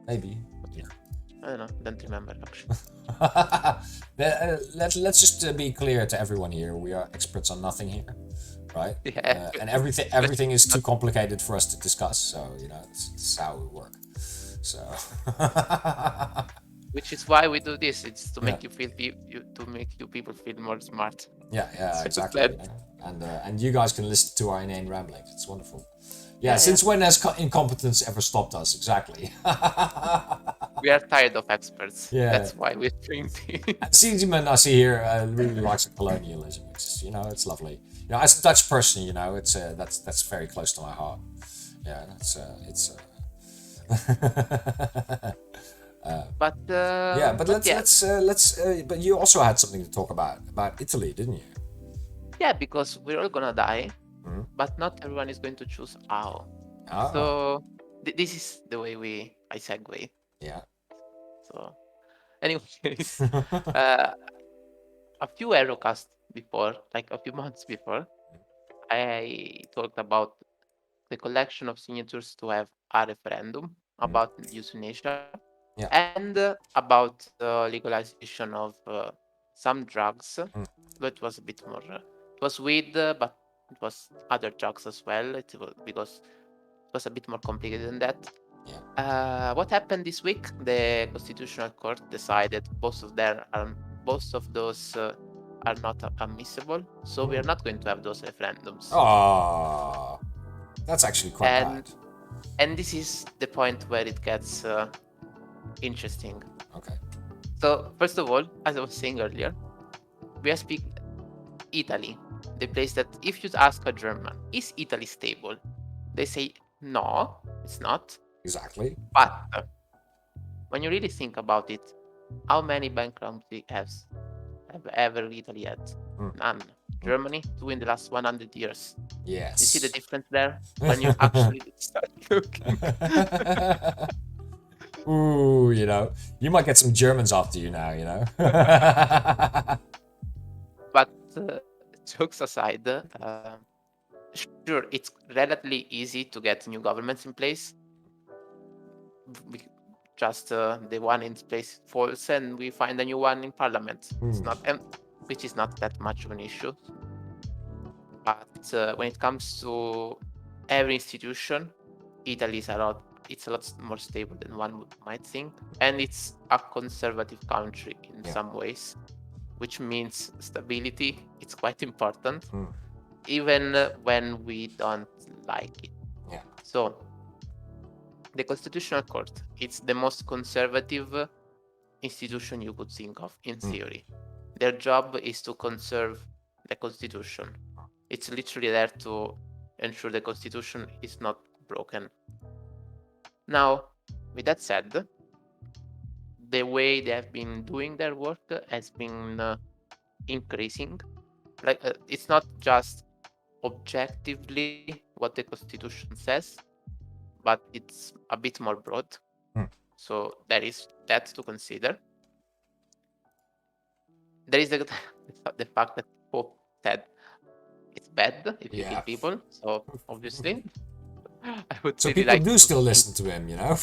Speaker 1: Maybe.
Speaker 2: Yeah. I don't know. Don't remember actually.
Speaker 1: Let's just be clear to everyone here. We are experts on nothing here, right?
Speaker 2: Yeah.
Speaker 1: And everything is too complicated for us to discuss. So you know, it's how we work. So.
Speaker 2: Which is why we do this. It's to make you people feel more smart.
Speaker 1: Yeah, exactly. You know? And you guys can listen to our inane ramblings. It's wonderful. Yeah, since when has incompetence ever stopped us? Exactly.
Speaker 2: We are tired of experts.
Speaker 1: Yeah.
Speaker 2: That's why we're doing this.
Speaker 1: And Siegmund, I see here, really likes colonialism. It's, you know, it's lovely. You know, as a Dutch person, you know, it's that's very close to my heart. Yeah, it's.
Speaker 2: But
Speaker 1: but you also had something to talk about Italy, didn't you?
Speaker 2: Yeah, because we're all gonna die, but not everyone is going to choose how. So this is the way I segue.
Speaker 1: Yeah.
Speaker 2: So, anyways, a few EUROCAST before, like a few months before, I talked about the collection of signatures to have a referendum about euthanasia. And about the legalization of some drugs. But it was a bit more. It was weed, but it was other drugs as well. Because it was a bit more complicated than that.
Speaker 1: Yeah.
Speaker 2: What happened this week? The Constitutional Court decided both of those are not admissible. So we are not going to have those referendums.
Speaker 1: Oh, that's actually quite bad.
Speaker 2: And this is the point where it gets. Interesting.
Speaker 1: Okay.
Speaker 2: So first of all, as I was saying earlier, we are speaking Italy, the place that if you ask a German, is Italy stable? They say no, it's not.
Speaker 1: Exactly.
Speaker 2: But when you really think about it, how many bankruptcy have ever Italy had? None. Germany, 2 in the last 100 years.
Speaker 1: Yes.
Speaker 2: You see the difference there when you actually start looking.
Speaker 1: Ooh, you know, you might get some Germans after you now, you know.
Speaker 2: But jokes aside, sure, it's relatively easy to get new governments in place. Just the one in place falls and we find a new one in parliament. It's not, which is not that much of an issue. But when it comes to every institution, Italy is it's a lot more stable than one might think, and it's a conservative country in some ways, which means stability. It's quite important, even when we don't like it.
Speaker 1: Yeah.
Speaker 2: So the Constitutional Court, it's the most conservative institution you could think of in theory. Their job is to conserve the Constitution. It's literally there to ensure the Constitution is not broken. Now, with that said, the way they have been doing their work has been increasing. Like it's not just objectively what the Constitution says, but it's a bit more broad. So there is that to consider. There is the fact that Pope said it's bad if you kill people. So obviously, I would
Speaker 1: So
Speaker 2: really
Speaker 1: people
Speaker 2: like
Speaker 1: do
Speaker 2: to
Speaker 1: still
Speaker 2: think-
Speaker 1: listen to him, you know?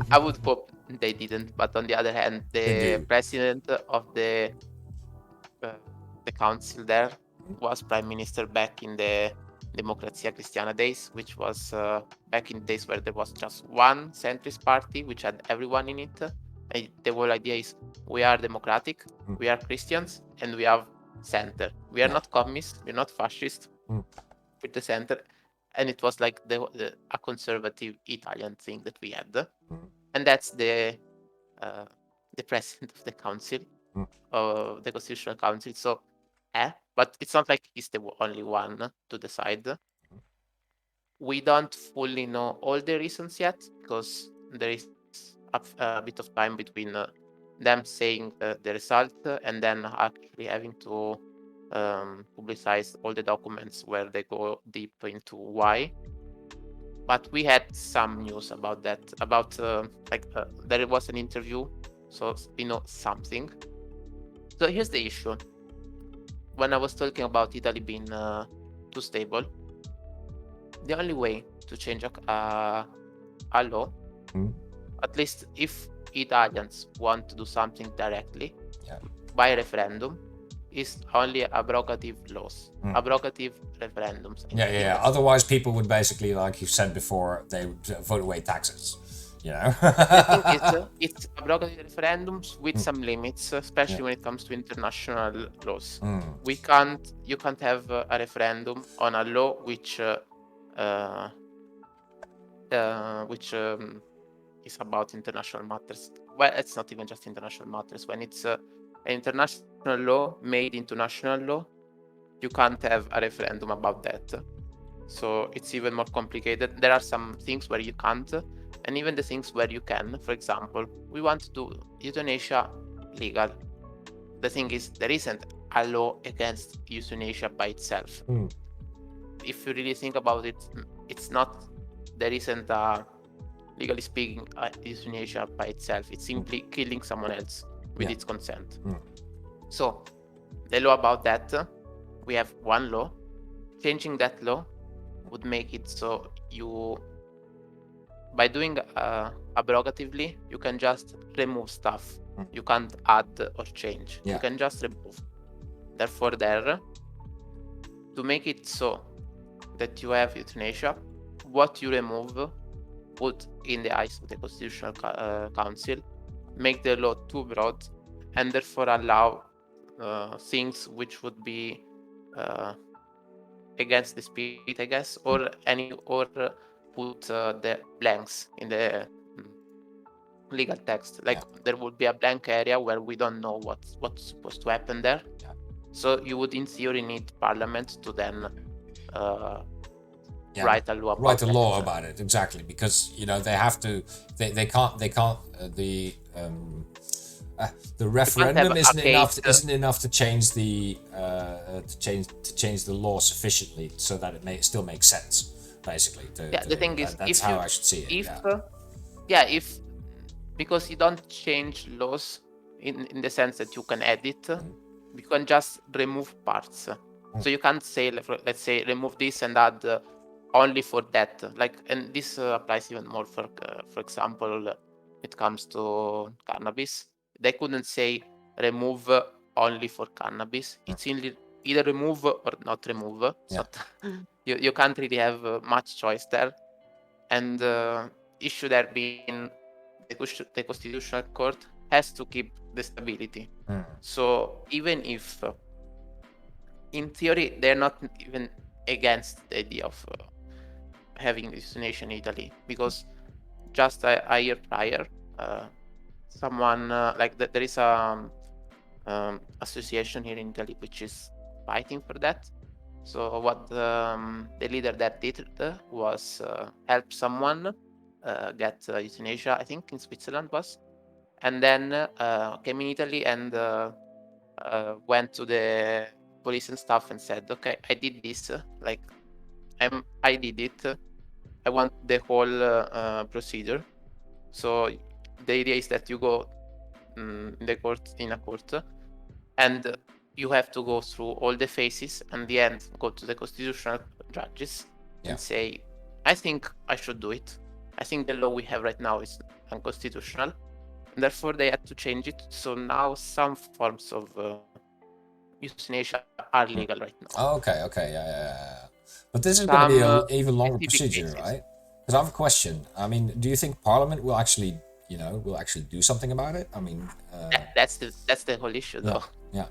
Speaker 2: I would hope they didn't, but on the other hand, the
Speaker 1: do.
Speaker 2: president of the council there was prime minister back in the Democrazia Cristiana days, which was back in days where there was just one centrist party which had everyone in it. And the whole idea is we are democratic, we are Christians, and we have center. We are not communists, we're not fascist, with the center. And it was like a conservative Italian thing that we had, and that's the president of the council, of the Constitutional Council. So, but it's not like he's the only one to decide. We don't fully know all the reasons yet because there is a bit of time between them saying the result and then actually having to publicize all the documents where they go deep into why. But we had some news about that, about there was an interview, so we know something. So here's the issue. When I was talking about Italy being too stable, the only way to change a law, at least if Italians want to do something directly by referendum, is only abrogative laws, abrogative referendums.
Speaker 1: Otherwise, people would basically, like you said before, they would vote away taxes. You know,
Speaker 2: the thing is, it's abrogative referendums with some limits, especially when it comes to international laws. You can't have a referendum on a law which is about international matters. Well, it's not even just international matters. When it's an international law made into national law, you can't have a referendum about that. So it's even more complicated. There are some things where you can't, and even the things where you can. For example, we want to do euthanasia legal. The thing is, there isn't a law against euthanasia by itself. If you really think about it, it's not. There isn't a, legally speaking, euthanasia by itself. It's simply killing someone else with its consent. So the law about that, we have one law. Changing that law would make it so you, by doing abrogatively, you can just remove stuff. You can't add or change. You can just remove. Therefore, there, to make it so that you have euthanasia, what you remove would, in the eyes of the Constitutional Council, make the law too broad and therefore allow things which would be against the spirit, I guess, or put the blanks in the legal text. Like there would be a blank area where we don't know what's supposed to happen there. So you would, in theory, need Parliament to then write a law about
Speaker 1: it. Exactly, because they have to. They can't. The referendum isn't enough to change the law sufficiently so that it still makes sense. Basically,
Speaker 2: the thing is,
Speaker 1: that's how I should see it.
Speaker 2: If because you don't change laws in the sense that you can edit, you can just remove parts. So you can't say, let's say, remove this and add only for that. Like, and this applies even more for example, it comes to cannabis. They couldn't say remove only for cannabis. It's either remove or not remove. So you can't really have much choice there. And it should have been the Constitutional Court has to keep the stability. So even if, in theory, they're not even against the idea of having this nation in Italy, because just a year prior, someone there is a association here in Italy which is fighting for that. So what the leader that did was help someone get euthanasia, I think in Switzerland was, and then came in Italy and went to the police and stuff and said, okay, I did this, I did it, I want the whole procedure. So the idea is that you go in a court, and you have to go through all the phases, and the end go to the constitutional judges and say, I think I should do it. I think the law we have right now is unconstitutional, and therefore they had to change it. So now some forms of euthanasia are legal right now.
Speaker 1: Oh, okay, yeah. But this is going to be an even longer procedure, right? Because I have a question. I mean, do you think Parliament will actually, do something about it? I mean,
Speaker 2: that's the whole issue, though.
Speaker 1: Yeah.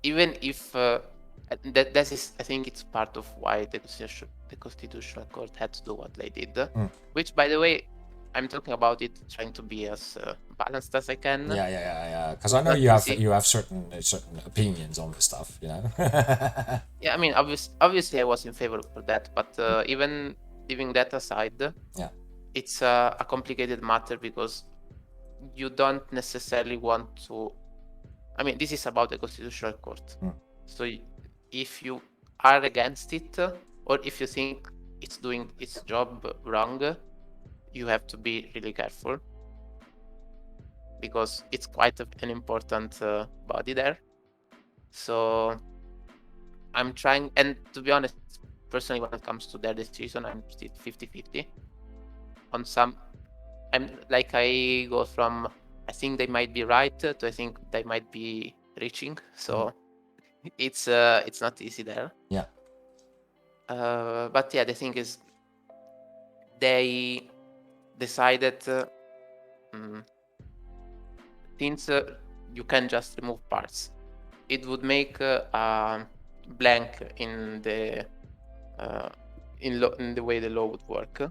Speaker 2: Even if that is, I think it's part of why the Constitutional Court had to do what they did. Which, by the way, I'm talking about it trying to be as balanced as I can.
Speaker 1: Yeah. Because I know you have certain opinions on this stuff,
Speaker 2: Yeah, I mean, obviously I was in favor for that, but even leaving that aside, it's a complicated matter, because you don't necessarily want to. I mean, this is about the Constitutional Court. So if you are against it, or if you think it's doing its job wrong, you have to be really careful, because it's quite an important body there. So I'm trying, and to be honest, personally, when it comes to their decision, I'm still 50-50. On some, I go from I think they might be right to I think they might be reaching. So it's not easy there.
Speaker 1: Yeah.
Speaker 2: But yeah, the thing is, they decided since you can just remove parts, it would make a blank in the in the way the law would work.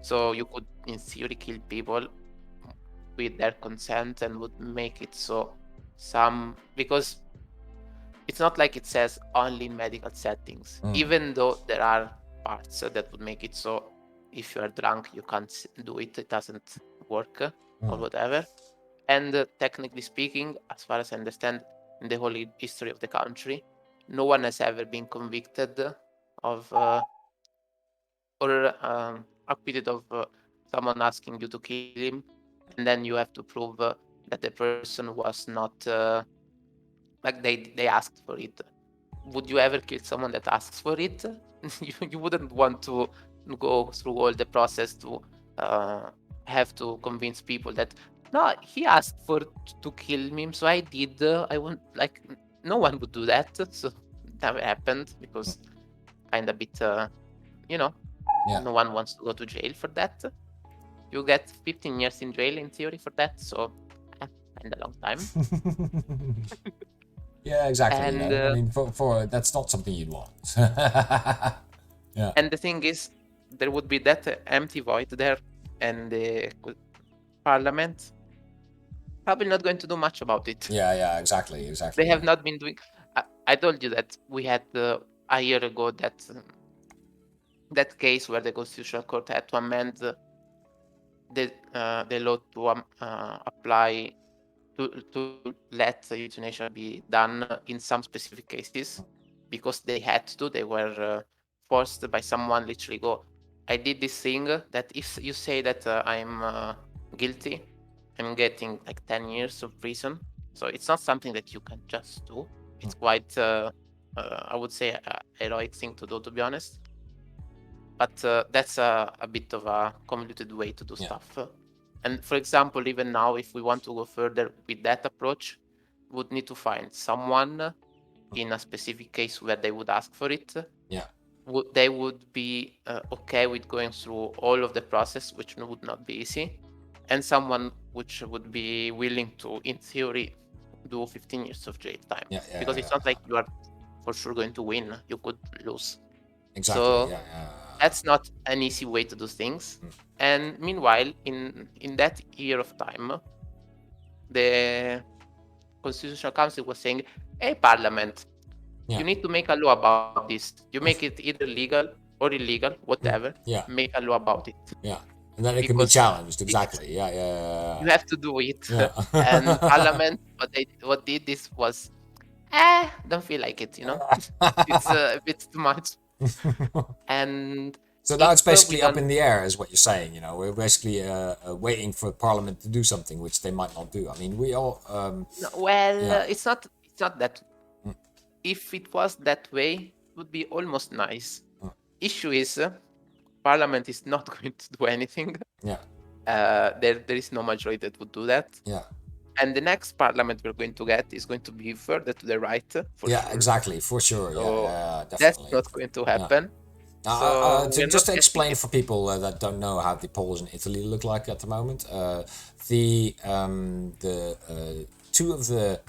Speaker 2: So you could, in theory, kill people with their consent, and would make it so because it's not like it says only in medical settings, even though there are parts that would make it so if you are drunk you can't do it, it doesn't work or whatever. And technically speaking, as far as I understand, in the whole history of the country, no one has ever been convicted of or acquitted of someone asking you to kill him, and then you have to prove that the person was not they asked for it. Would you ever kill someone that asks for it? You wouldn't want to go through all the process to have to convince people that no, he asked to kill me, so I did. I want, no one would do that. So that happened because kind of bit no one wants to go to jail for that. You get 15 years in jail in theory for that, so kind of long time.
Speaker 1: Yeah, exactly. And, I mean, for that's not something you'd want. Yeah.
Speaker 2: And the thing is, there would be that empty void there, and the Parliament probably not going to do much about it.
Speaker 1: Yeah, exactly.
Speaker 2: They have not been doing. I told you that we had a year ago that case where the Constitutional Court had to amend the law to apply to let euthanasia be done in some specific cases, because they had to. They were forced by someone, literally go, I did this thing that if you say that I'm guilty, I'm getting like 10 years of prison. So it's not something that you can just do. It's quite I would say, a heroic thing to do, to be honest. But that's a bit of a convoluted way to do stuff. And for example, even now, if we want to go further with that approach, we would need to find someone in a specific case where they would ask for it. They would be okay with going through all of the process, which would not be easy, and someone which would be willing to, in theory, do 15 years of jail time. Because it's not like you are for sure going to win. You could lose.
Speaker 1: Exactly.
Speaker 2: So that's not an easy way to do things. And meanwhile, in that year of time, the Constitutional Council was saying, "Hey, Parliament, you need to make a law about this. You make it either legal or illegal, whatever. Make a law about it."
Speaker 1: And then it can be challenged. Exactly.
Speaker 2: You have to do it. And Parliament, what did this was, don't feel like it, it's a bit too much. And
Speaker 1: so now it's basically up in the air, is what you're saying. We're basically waiting for Parliament to do something which they might not do. I mean, we all.
Speaker 2: It's not that. If it was that way, it would be almost nice. Issue is, Parliament is not going to do anything. There is no majority that would do that. And the next Parliament we're going to get is going to be further to the right. For sure.
Speaker 1: Exactly, for sure.
Speaker 2: So
Speaker 1: definitely.
Speaker 2: That's not going to happen. So
Speaker 1: just to explain for people that don't know how the polls in Italy look like at the moment, the two of the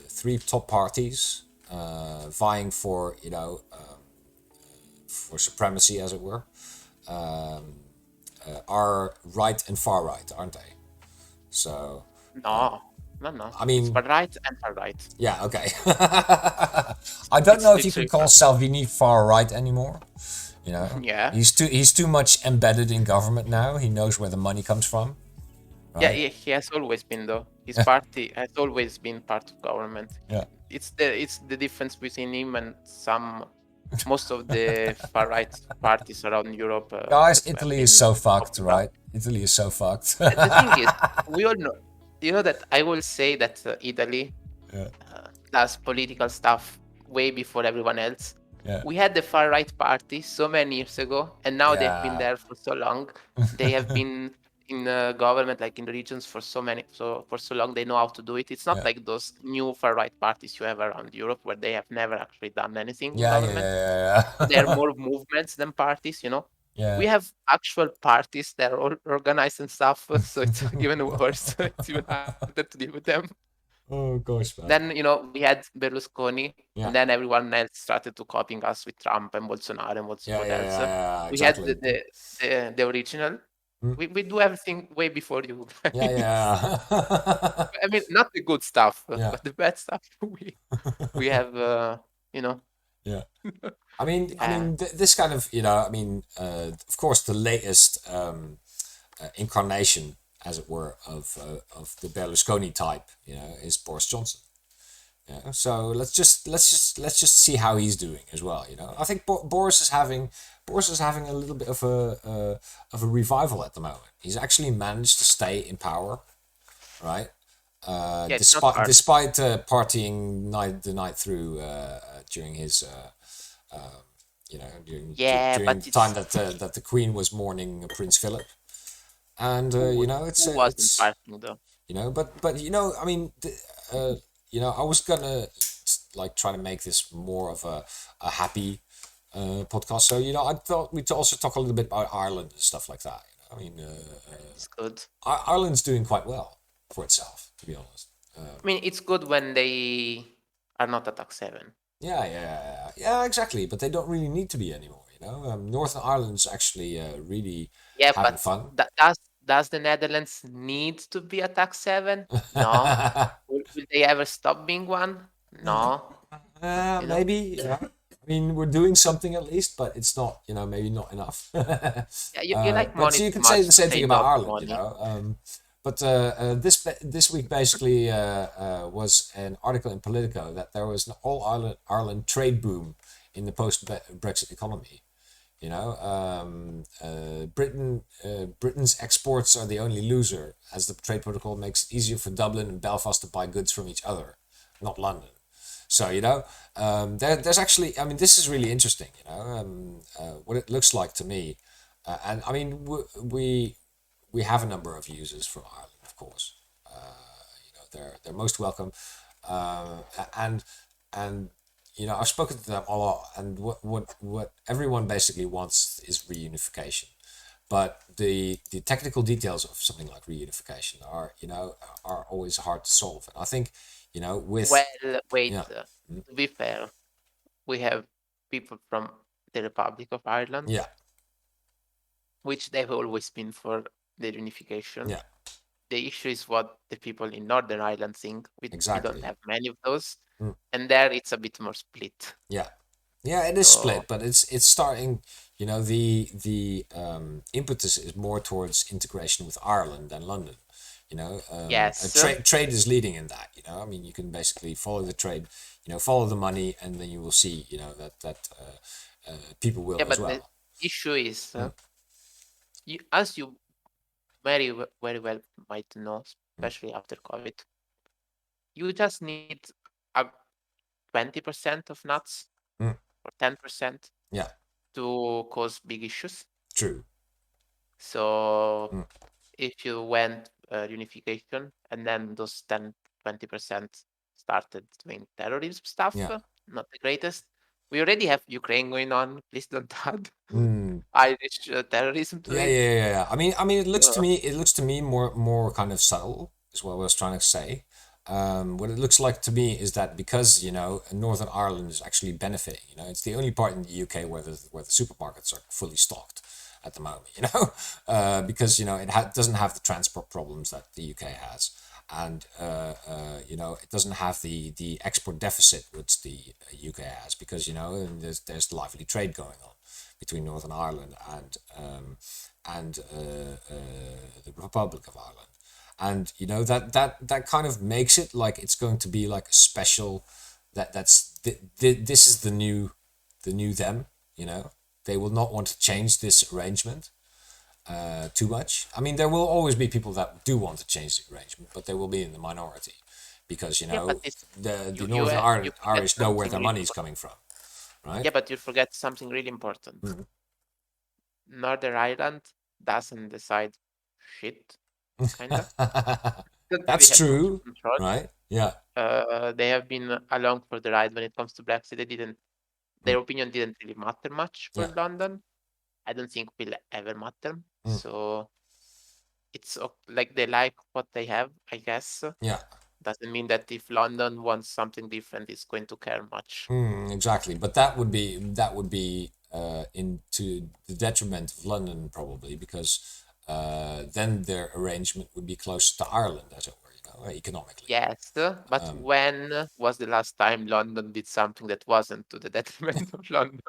Speaker 1: three top parties vying for for supremacy, as it were, are right and far right, aren't they? So
Speaker 2: no.
Speaker 1: I mean,
Speaker 2: it's far right and far right.
Speaker 1: Yeah, okay. I don't know if you can call Salvini far right anymore.
Speaker 2: Yeah.
Speaker 1: He's too much embedded in government now. He knows where the money comes from.
Speaker 2: Right? Yeah, he has always been, though. His party has always been part of government.
Speaker 1: Yeah.
Speaker 2: It's the difference between him and most of the far right parties around Europe.
Speaker 1: Guys, Italy is so fucked, right? Italy is so fucked.
Speaker 2: The thing is, we all know. That I will say that Italy does political stuff way before everyone else. We had the far right party so many years ago, and now they've been there for so long. They have been in government, like in the regions, for so long. They know how to do it. It's not like those new far right parties you have around Europe, where they have never actually done anything in government. They're more movements than parties, We have actual parties that are all organized and stuff, so it's even worse. It's even harder to deal with them.
Speaker 1: Oh gosh, man.
Speaker 2: Then we had Berlusconi, and then everyone else started to copying us with Trump and Bolsonaro and what else. We had the original. We do everything way before you. I mean, not the good stuff, but the bad stuff. We have,
Speaker 1: Yeah. I mean, this kind of, of course, the latest incarnation, as it were, of the Berlusconi type, is Boris Johnson. So let's just see how he's doing as well. I think Boris is having a little bit of a revival at the moment. He's actually managed to stay in power, right? Despite partying the night through during his during the time that the Queen was mourning Prince Philip, and it's
Speaker 2: partying though.
Speaker 1: I mean, I was gonna try to make this more of a happy podcast. So I thought we'd also talk a little bit about Ireland and stuff like that. I mean,
Speaker 2: it's good.
Speaker 1: Ireland's doing quite well for itself, to be honest.
Speaker 2: I mean, it's good when they are not at tax 7.
Speaker 1: Yeah, exactly. But they don't really need to be anymore. Northern Ireland's actually really having fun.
Speaker 2: Does the Netherlands need to be a tax 7? No. Will they ever stop being one? No.
Speaker 1: Maybe. Yeah. I mean, we're doing something at least, but it's not. Maybe not enough.
Speaker 2: You like money.
Speaker 1: But you can say the same thing about Ireland. But this week basically was an article in Politico that there was an all-Ireland trade boom in the post-Brexit economy. Britain's exports are the only loser, as the trade protocol makes it easier for Dublin and Belfast to buy goods from each other, not London. So there's actually, I mean, this is really interesting. What it looks like to me, and I mean, we have a number of users from Ireland, of course. They're most welcome, and and I've spoken to them a lot, and what everyone basically wants is reunification. But the technical details of something like reunification are always hard to solve. And I think with
Speaker 2: Well, wait.
Speaker 1: yeah
Speaker 2: To be fair, we have people from the Republic of Ireland,
Speaker 1: yeah
Speaker 2: which they've always been for the reunification.
Speaker 1: yeah
Speaker 2: The issue is what the people in Northern Ireland think. We don't
Speaker 1: exactly
Speaker 2: have many of those,
Speaker 1: Mm.
Speaker 2: and there it's a bit more split.
Speaker 1: yeah yeah it is
Speaker 2: So
Speaker 1: split, but it's starting. The impetus is more towards integration with Ireland than London.
Speaker 2: yes,
Speaker 1: Trade is leading in that. I mean, you can basically follow the trade, follow the money, and then you will see, people will
Speaker 2: yeah,
Speaker 1: as
Speaker 2: but the
Speaker 1: well.
Speaker 2: issue is,
Speaker 1: Mm.
Speaker 2: as you very well might know, especially after COVID, you just need a 20% of nuts
Speaker 1: Mm.
Speaker 2: or 10%
Speaker 1: Yeah,
Speaker 2: to cause big issues.
Speaker 1: true.
Speaker 2: So
Speaker 1: Mm.
Speaker 2: if you went unification and then those 10-20% started doing terrorism stuff,
Speaker 1: Yeah.
Speaker 2: not the greatest. We already have Ukraine going on. Please don't add
Speaker 1: Mm.
Speaker 2: Irish terrorism to
Speaker 1: Yeah,
Speaker 2: it.
Speaker 1: yeah, yeah, yeah. I mean,
Speaker 2: Uh,
Speaker 1: it looks to me more kind of subtle, is what I was trying to say. What it looks like to me is that because Northern Ireland is actually benefiting. It's the only part in the UK where the supermarkets are fully stocked at the moment. Because doesn't have the transport problems that the UK has, and it doesn't have the export deficit which the UK has, because and there's lively trade going on between Northern Ireland and the Republic of Ireland. And that kind of makes it like it's going to be like a special, this is the new them. They will not want to change this arrangement too much. I mean, there will always be people that do want to change the arrangement, but they will be in the minority, because
Speaker 2: yeah, but this
Speaker 1: the
Speaker 2: you
Speaker 1: Northern Ireland
Speaker 2: you forget
Speaker 1: Irish know where
Speaker 2: something
Speaker 1: their
Speaker 2: really
Speaker 1: money is
Speaker 2: important.
Speaker 1: coming from, right?
Speaker 2: Yeah, but you forget something really important.
Speaker 1: Mhm.
Speaker 2: Northern Ireland doesn't decide shit, kinda. Don't really
Speaker 1: That's
Speaker 2: have much
Speaker 1: true,
Speaker 2: control.
Speaker 1: right? Yeah.
Speaker 2: They have been along for the ride when it comes to Brexit.
Speaker 1: Mm,
Speaker 2: Their opinion didn't really matter much for
Speaker 1: yeah.
Speaker 2: London. I don't think will ever matter.
Speaker 1: Mm,
Speaker 2: So it's like they like what they have, I guess.
Speaker 1: yeah.
Speaker 2: Doesn't mean that if London wants something different, it's going to care much.
Speaker 1: Exactly. But that would be into the detriment of London, probably, because then their arrangement would be closer to Ireland, as it were, economically.
Speaker 2: Yes, but
Speaker 1: Um,
Speaker 2: when was the last time London did something that wasn't to the detriment of London?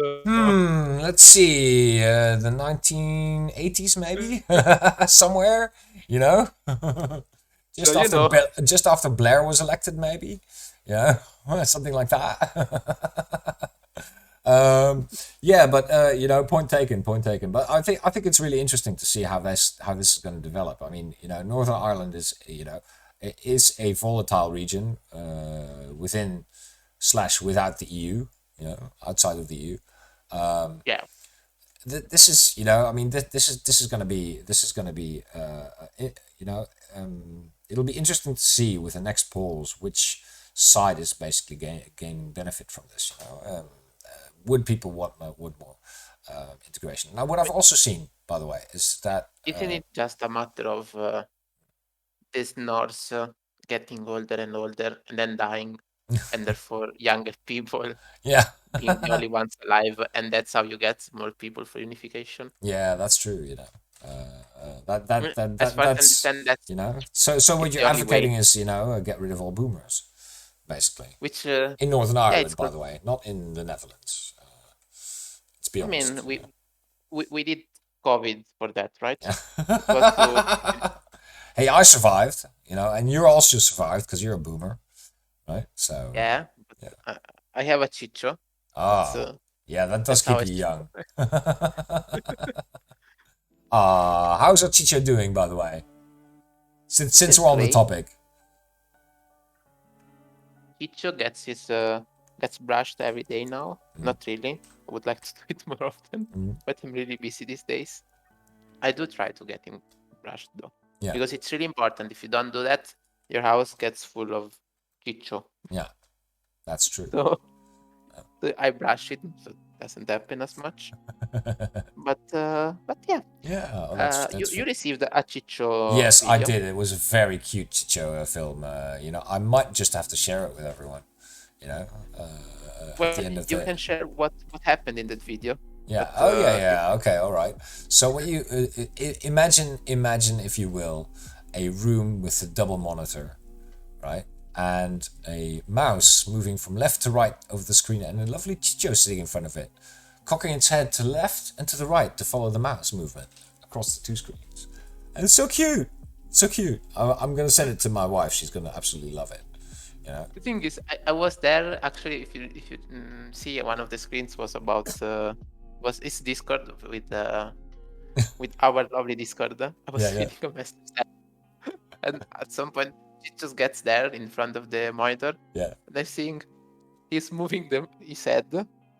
Speaker 2: Uh,
Speaker 1: let's see, the 1980s, maybe, somewhere, you know,
Speaker 2: so you know,
Speaker 1: Just after Blair was elected, maybe, yeah, something like that. Yeah, but point taken, point taken. But I think it's really interesting to see how this is going to develop. I mean, Northern Ireland is a volatile region within / without the EU. Outside of the EU.
Speaker 2: yeah.
Speaker 1: This is I mean this is going to be it'll be interesting to see with the next polls which side is basically gaining benefit from this. Would people want more integration? Now, what I've also seen, by the way, is that
Speaker 2: Isn't it just a matter of this Norse getting older and older and then dying, and therefore younger people
Speaker 1: yeah.
Speaker 2: being the only ones alive, and that's how you get more people for unification?
Speaker 1: Yeah, that's true.
Speaker 2: As far as I
Speaker 1: That's
Speaker 2: understand, that's
Speaker 1: so what
Speaker 2: it's
Speaker 1: you're
Speaker 2: the only way.
Speaker 1: advocating is get rid of all boomers, basically.
Speaker 2: Which,
Speaker 1: In Northern
Speaker 2: yeah, it's
Speaker 1: Ireland, by
Speaker 2: good.
Speaker 1: the way, not in the Netherlands. Let's be
Speaker 2: I mean,
Speaker 1: honest.
Speaker 2: we did COVID for that, right?
Speaker 1: Yeah.
Speaker 2: It was to
Speaker 1: Hey, I survived, and you also survived because you're a boomer, right? So,
Speaker 2: yeah.
Speaker 1: yeah.
Speaker 2: But I have a chicho. That's
Speaker 1: Ah, yeah, that does
Speaker 2: that's how
Speaker 1: keep
Speaker 2: I
Speaker 1: you
Speaker 2: speak.
Speaker 1: young. How's Chicho doing, by the way? Since
Speaker 2: It's
Speaker 1: we're on the
Speaker 2: great.
Speaker 1: topic.
Speaker 2: Chicho gets brushed every day now. Not really. I would like to do it more often, but I'm really busy these days. I do try to get him brushed though,
Speaker 1: Yeah.
Speaker 2: because it's really important. If you don't do that, your house gets full of Chicho.
Speaker 1: Yeah, that's true.
Speaker 2: So I brush it, so it doesn't happen as much. But yeah.
Speaker 1: Yeah, oh, that's
Speaker 2: You received a Chicho
Speaker 1: Yes, I
Speaker 2: video.
Speaker 1: did. It was a very cute Chicho film. You know, I might just have to share it with everyone. You know,
Speaker 2: Well,
Speaker 1: at the end of
Speaker 2: you
Speaker 1: the
Speaker 2: can share what happened in that video.
Speaker 1: yeah.
Speaker 2: But,
Speaker 1: Oh yeah. Okay. All right. So what you imagine, if you will, a room with a double monitor, right, and a mouse moving from left to right over the screen, and a lovely Chicho sitting in front of it, cocking its head to the left and to the right to follow the mouse movement across the two screens. And it's so cute. So cute. I'm going to send it to my wife. She's going to absolutely love it. You know?
Speaker 2: The thing is, I was there actually. If you see, one of the screens was about it's Discord with our lovely Discord. I was reading a message there. And at some point it just gets there in front of the monitor.
Speaker 1: Yeah.
Speaker 2: And I'm seeing he's moving his head.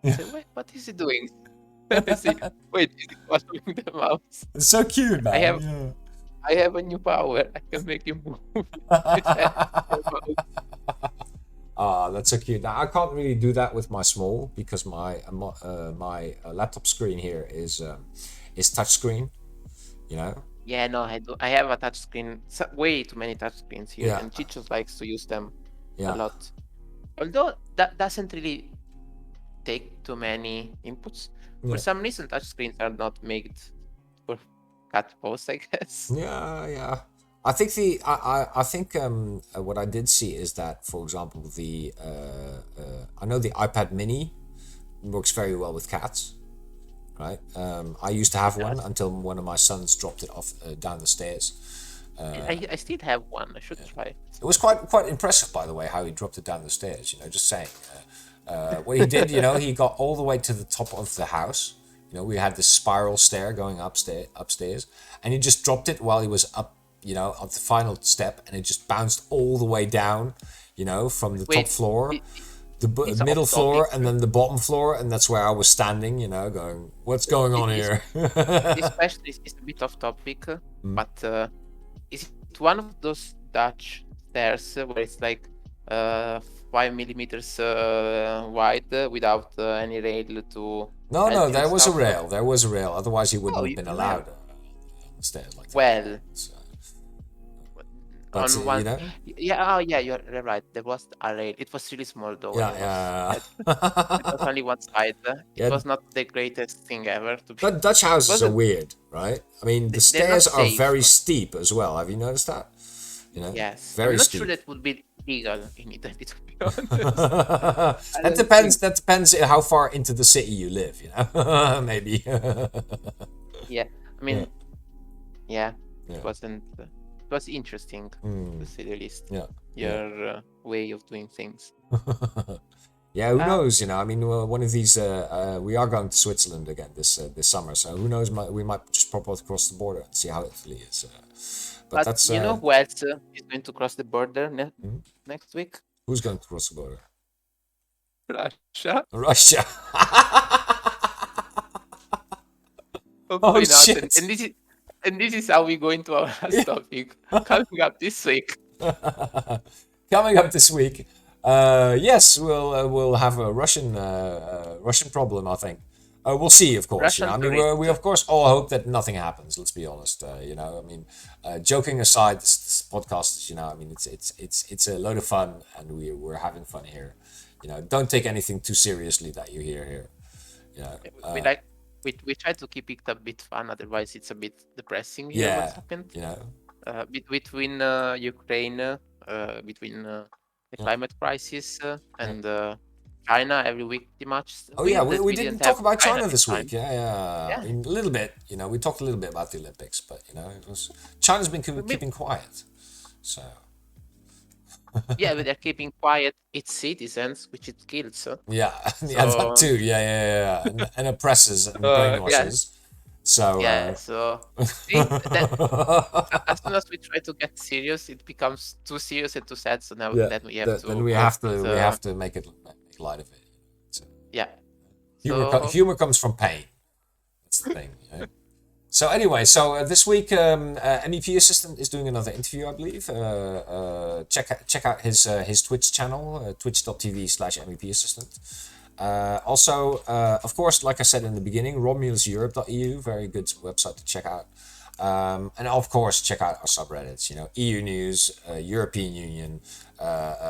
Speaker 2: I say, wait, what is he doing? I see, wait, he's following the mouse.
Speaker 1: It's so cute, man.
Speaker 2: I have a new power. I can make him move.
Speaker 1: That's so cute. Now I can't really do that with my small because my laptop screen here is touchscreen. You know.
Speaker 2: Yeah, no, I do. I have a touch screen. Way too many touch screens here, and Chichos likes to use them a lot. Although that doesn't really take too many inputs. For some reason, touch screens are not made for cat posts, I guess.
Speaker 1: Yeah. I think I think what I did see is that, for example, I know the iPad Mini works very well with cats, right? I used to have one until one of my sons dropped it off down the stairs.
Speaker 2: I still have one. I should try it.
Speaker 1: It was quite impressive, by the way, how he dropped it down the stairs. You know, just saying. What he did, you know, he got all the way to the top of the house. You know, we had this spiral stair going upstairs, and he just dropped it while he was up. You know, at the final step, and it just bounced all the way down, you know, from the top floor, the middle floor, and then the bottom floor, and that's where I was standing, you know, going, what's going on here?
Speaker 2: Especially, it's a bit off topic, but is it one of those Dutch stairs where it's like 5 millimeters wide without any rail to...
Speaker 1: No, there was a rail. There was a rail. Otherwise, he wouldn't have been allowed stairs like that.
Speaker 2: Well...
Speaker 1: But,
Speaker 2: on one,
Speaker 1: you know?
Speaker 2: yeah, you're right. There was a rail. It was really small though. It was only one side. It was not the greatest thing ever.
Speaker 1: But Dutch houses are weird, right? I mean, the stairs are very steep as well. Have you noticed that? You know,
Speaker 2: yes.
Speaker 1: Very
Speaker 2: I'm not
Speaker 1: steep.
Speaker 2: sure that would be legal in Italy, to be
Speaker 1: That
Speaker 2: honest.
Speaker 1: depends how far into the city you live. You know, maybe.
Speaker 2: Yeah, I mean, yeah. It wasn't. It was interesting, to say the least. Your way of doing things.
Speaker 1: Yeah, who knows? You know, I mean, one of these. We are going to Switzerland again this summer, so who knows? We might just pop out across the border and see how Italy is. But that's.
Speaker 2: You know who else is going to cross the border next week?
Speaker 1: Who's going to cross the border?
Speaker 2: Russia.
Speaker 1: Russia.
Speaker 2: Oh shit! And this is how we go into our last topic. Coming up this week.
Speaker 1: Coming up this week, yes, we'll have a Russian problem. I think we'll see. Of course, you know? I mean, we of course all hope that nothing happens. Let's be honest. You know, I mean, joking aside, this podcast, you know, I mean, it's a load of fun, and we're having fun here. You know, don't take anything too seriously that you hear here. You know,
Speaker 2: we try to keep it a bit fun, otherwise it's a bit depressing.
Speaker 1: What's
Speaker 2: happened.
Speaker 1: You know,
Speaker 2: between Ukraine, between the climate crisis and China every week, pretty much.
Speaker 1: Oh yeah, we didn't talk about China this week. Yeah. I mean, a little bit. You know, we talked a little bit about the Olympics, but you know, China's been keeping quiet. So.
Speaker 2: Yeah, but they're keeping quiet its citizens, which it kills.
Speaker 1: Yeah, that too. Yeah. And oppresses and brainwashes. So
Speaker 2: Yeah, so see, as soon as we try to get serious, it becomes too serious and too sad. So now
Speaker 1: yeah,
Speaker 2: then we have to
Speaker 1: then we
Speaker 2: go
Speaker 1: have
Speaker 2: with,
Speaker 1: to we have to make light of it. So,
Speaker 2: yeah.
Speaker 1: humor comes from pain. That's the thing. You know? So anyway, this week MEP Assistant is doing another interview, I believe. Check out his Twitch channel, twitch.tv/MEP Assistant. Also, of course, like I said in the beginning, RomulusEurope.eu, very good website to check out. And of course, check out our subreddits. You know, EU News, European Union,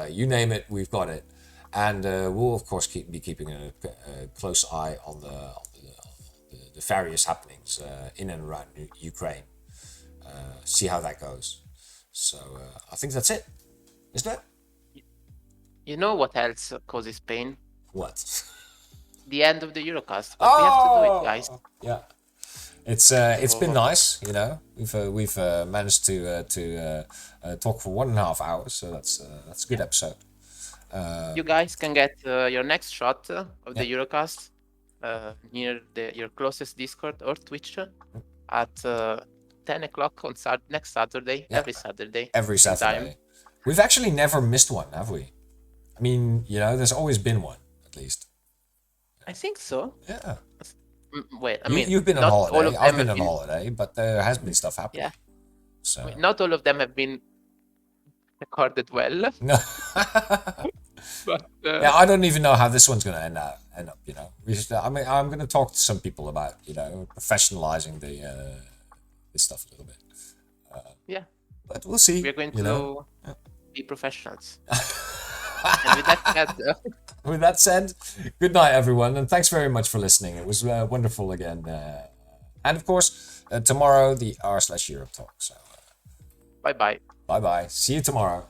Speaker 1: you name it, we've got it. And we'll of course be keeping a close eye on the various happenings in and around Ukraine. See how that goes. So I think that's it. Is that?
Speaker 2: You know what else causes pain?
Speaker 1: What?
Speaker 2: The end of the EUROCAST. But we have to do it, guys.
Speaker 1: Yeah. It's been nice, you know. We've managed to talk for 1.5 hours, so that's a good episode.
Speaker 2: You guys can get your next shot of the EUROCAST near your closest Discord or Twitch at 10 o'clock on next Saturday. Every Saturday.
Speaker 1: Every Saturday. We've actually never missed one, have we? I mean, you know, there's always been one, at least.
Speaker 2: I think so.
Speaker 1: Yeah.
Speaker 2: Wait, I mean,
Speaker 1: you've been on holiday. I've been on holiday, but there has been stuff happening.
Speaker 2: Yeah.
Speaker 1: So
Speaker 2: not all of them have been recorded well.
Speaker 1: No.
Speaker 2: But,
Speaker 1: yeah, I don't even know how this one's going to end up. You know, I'm going to talk to some people about, you know, professionalizing this stuff a little bit.
Speaker 2: Yeah.
Speaker 1: But we'll see.
Speaker 2: We're going to be professionals. And with that said,
Speaker 1: good night, everyone, and thanks very much for listening. It was wonderful again. And of course, tomorrow the r/Europe talk. So
Speaker 2: bye bye.
Speaker 1: Bye bye. See you tomorrow.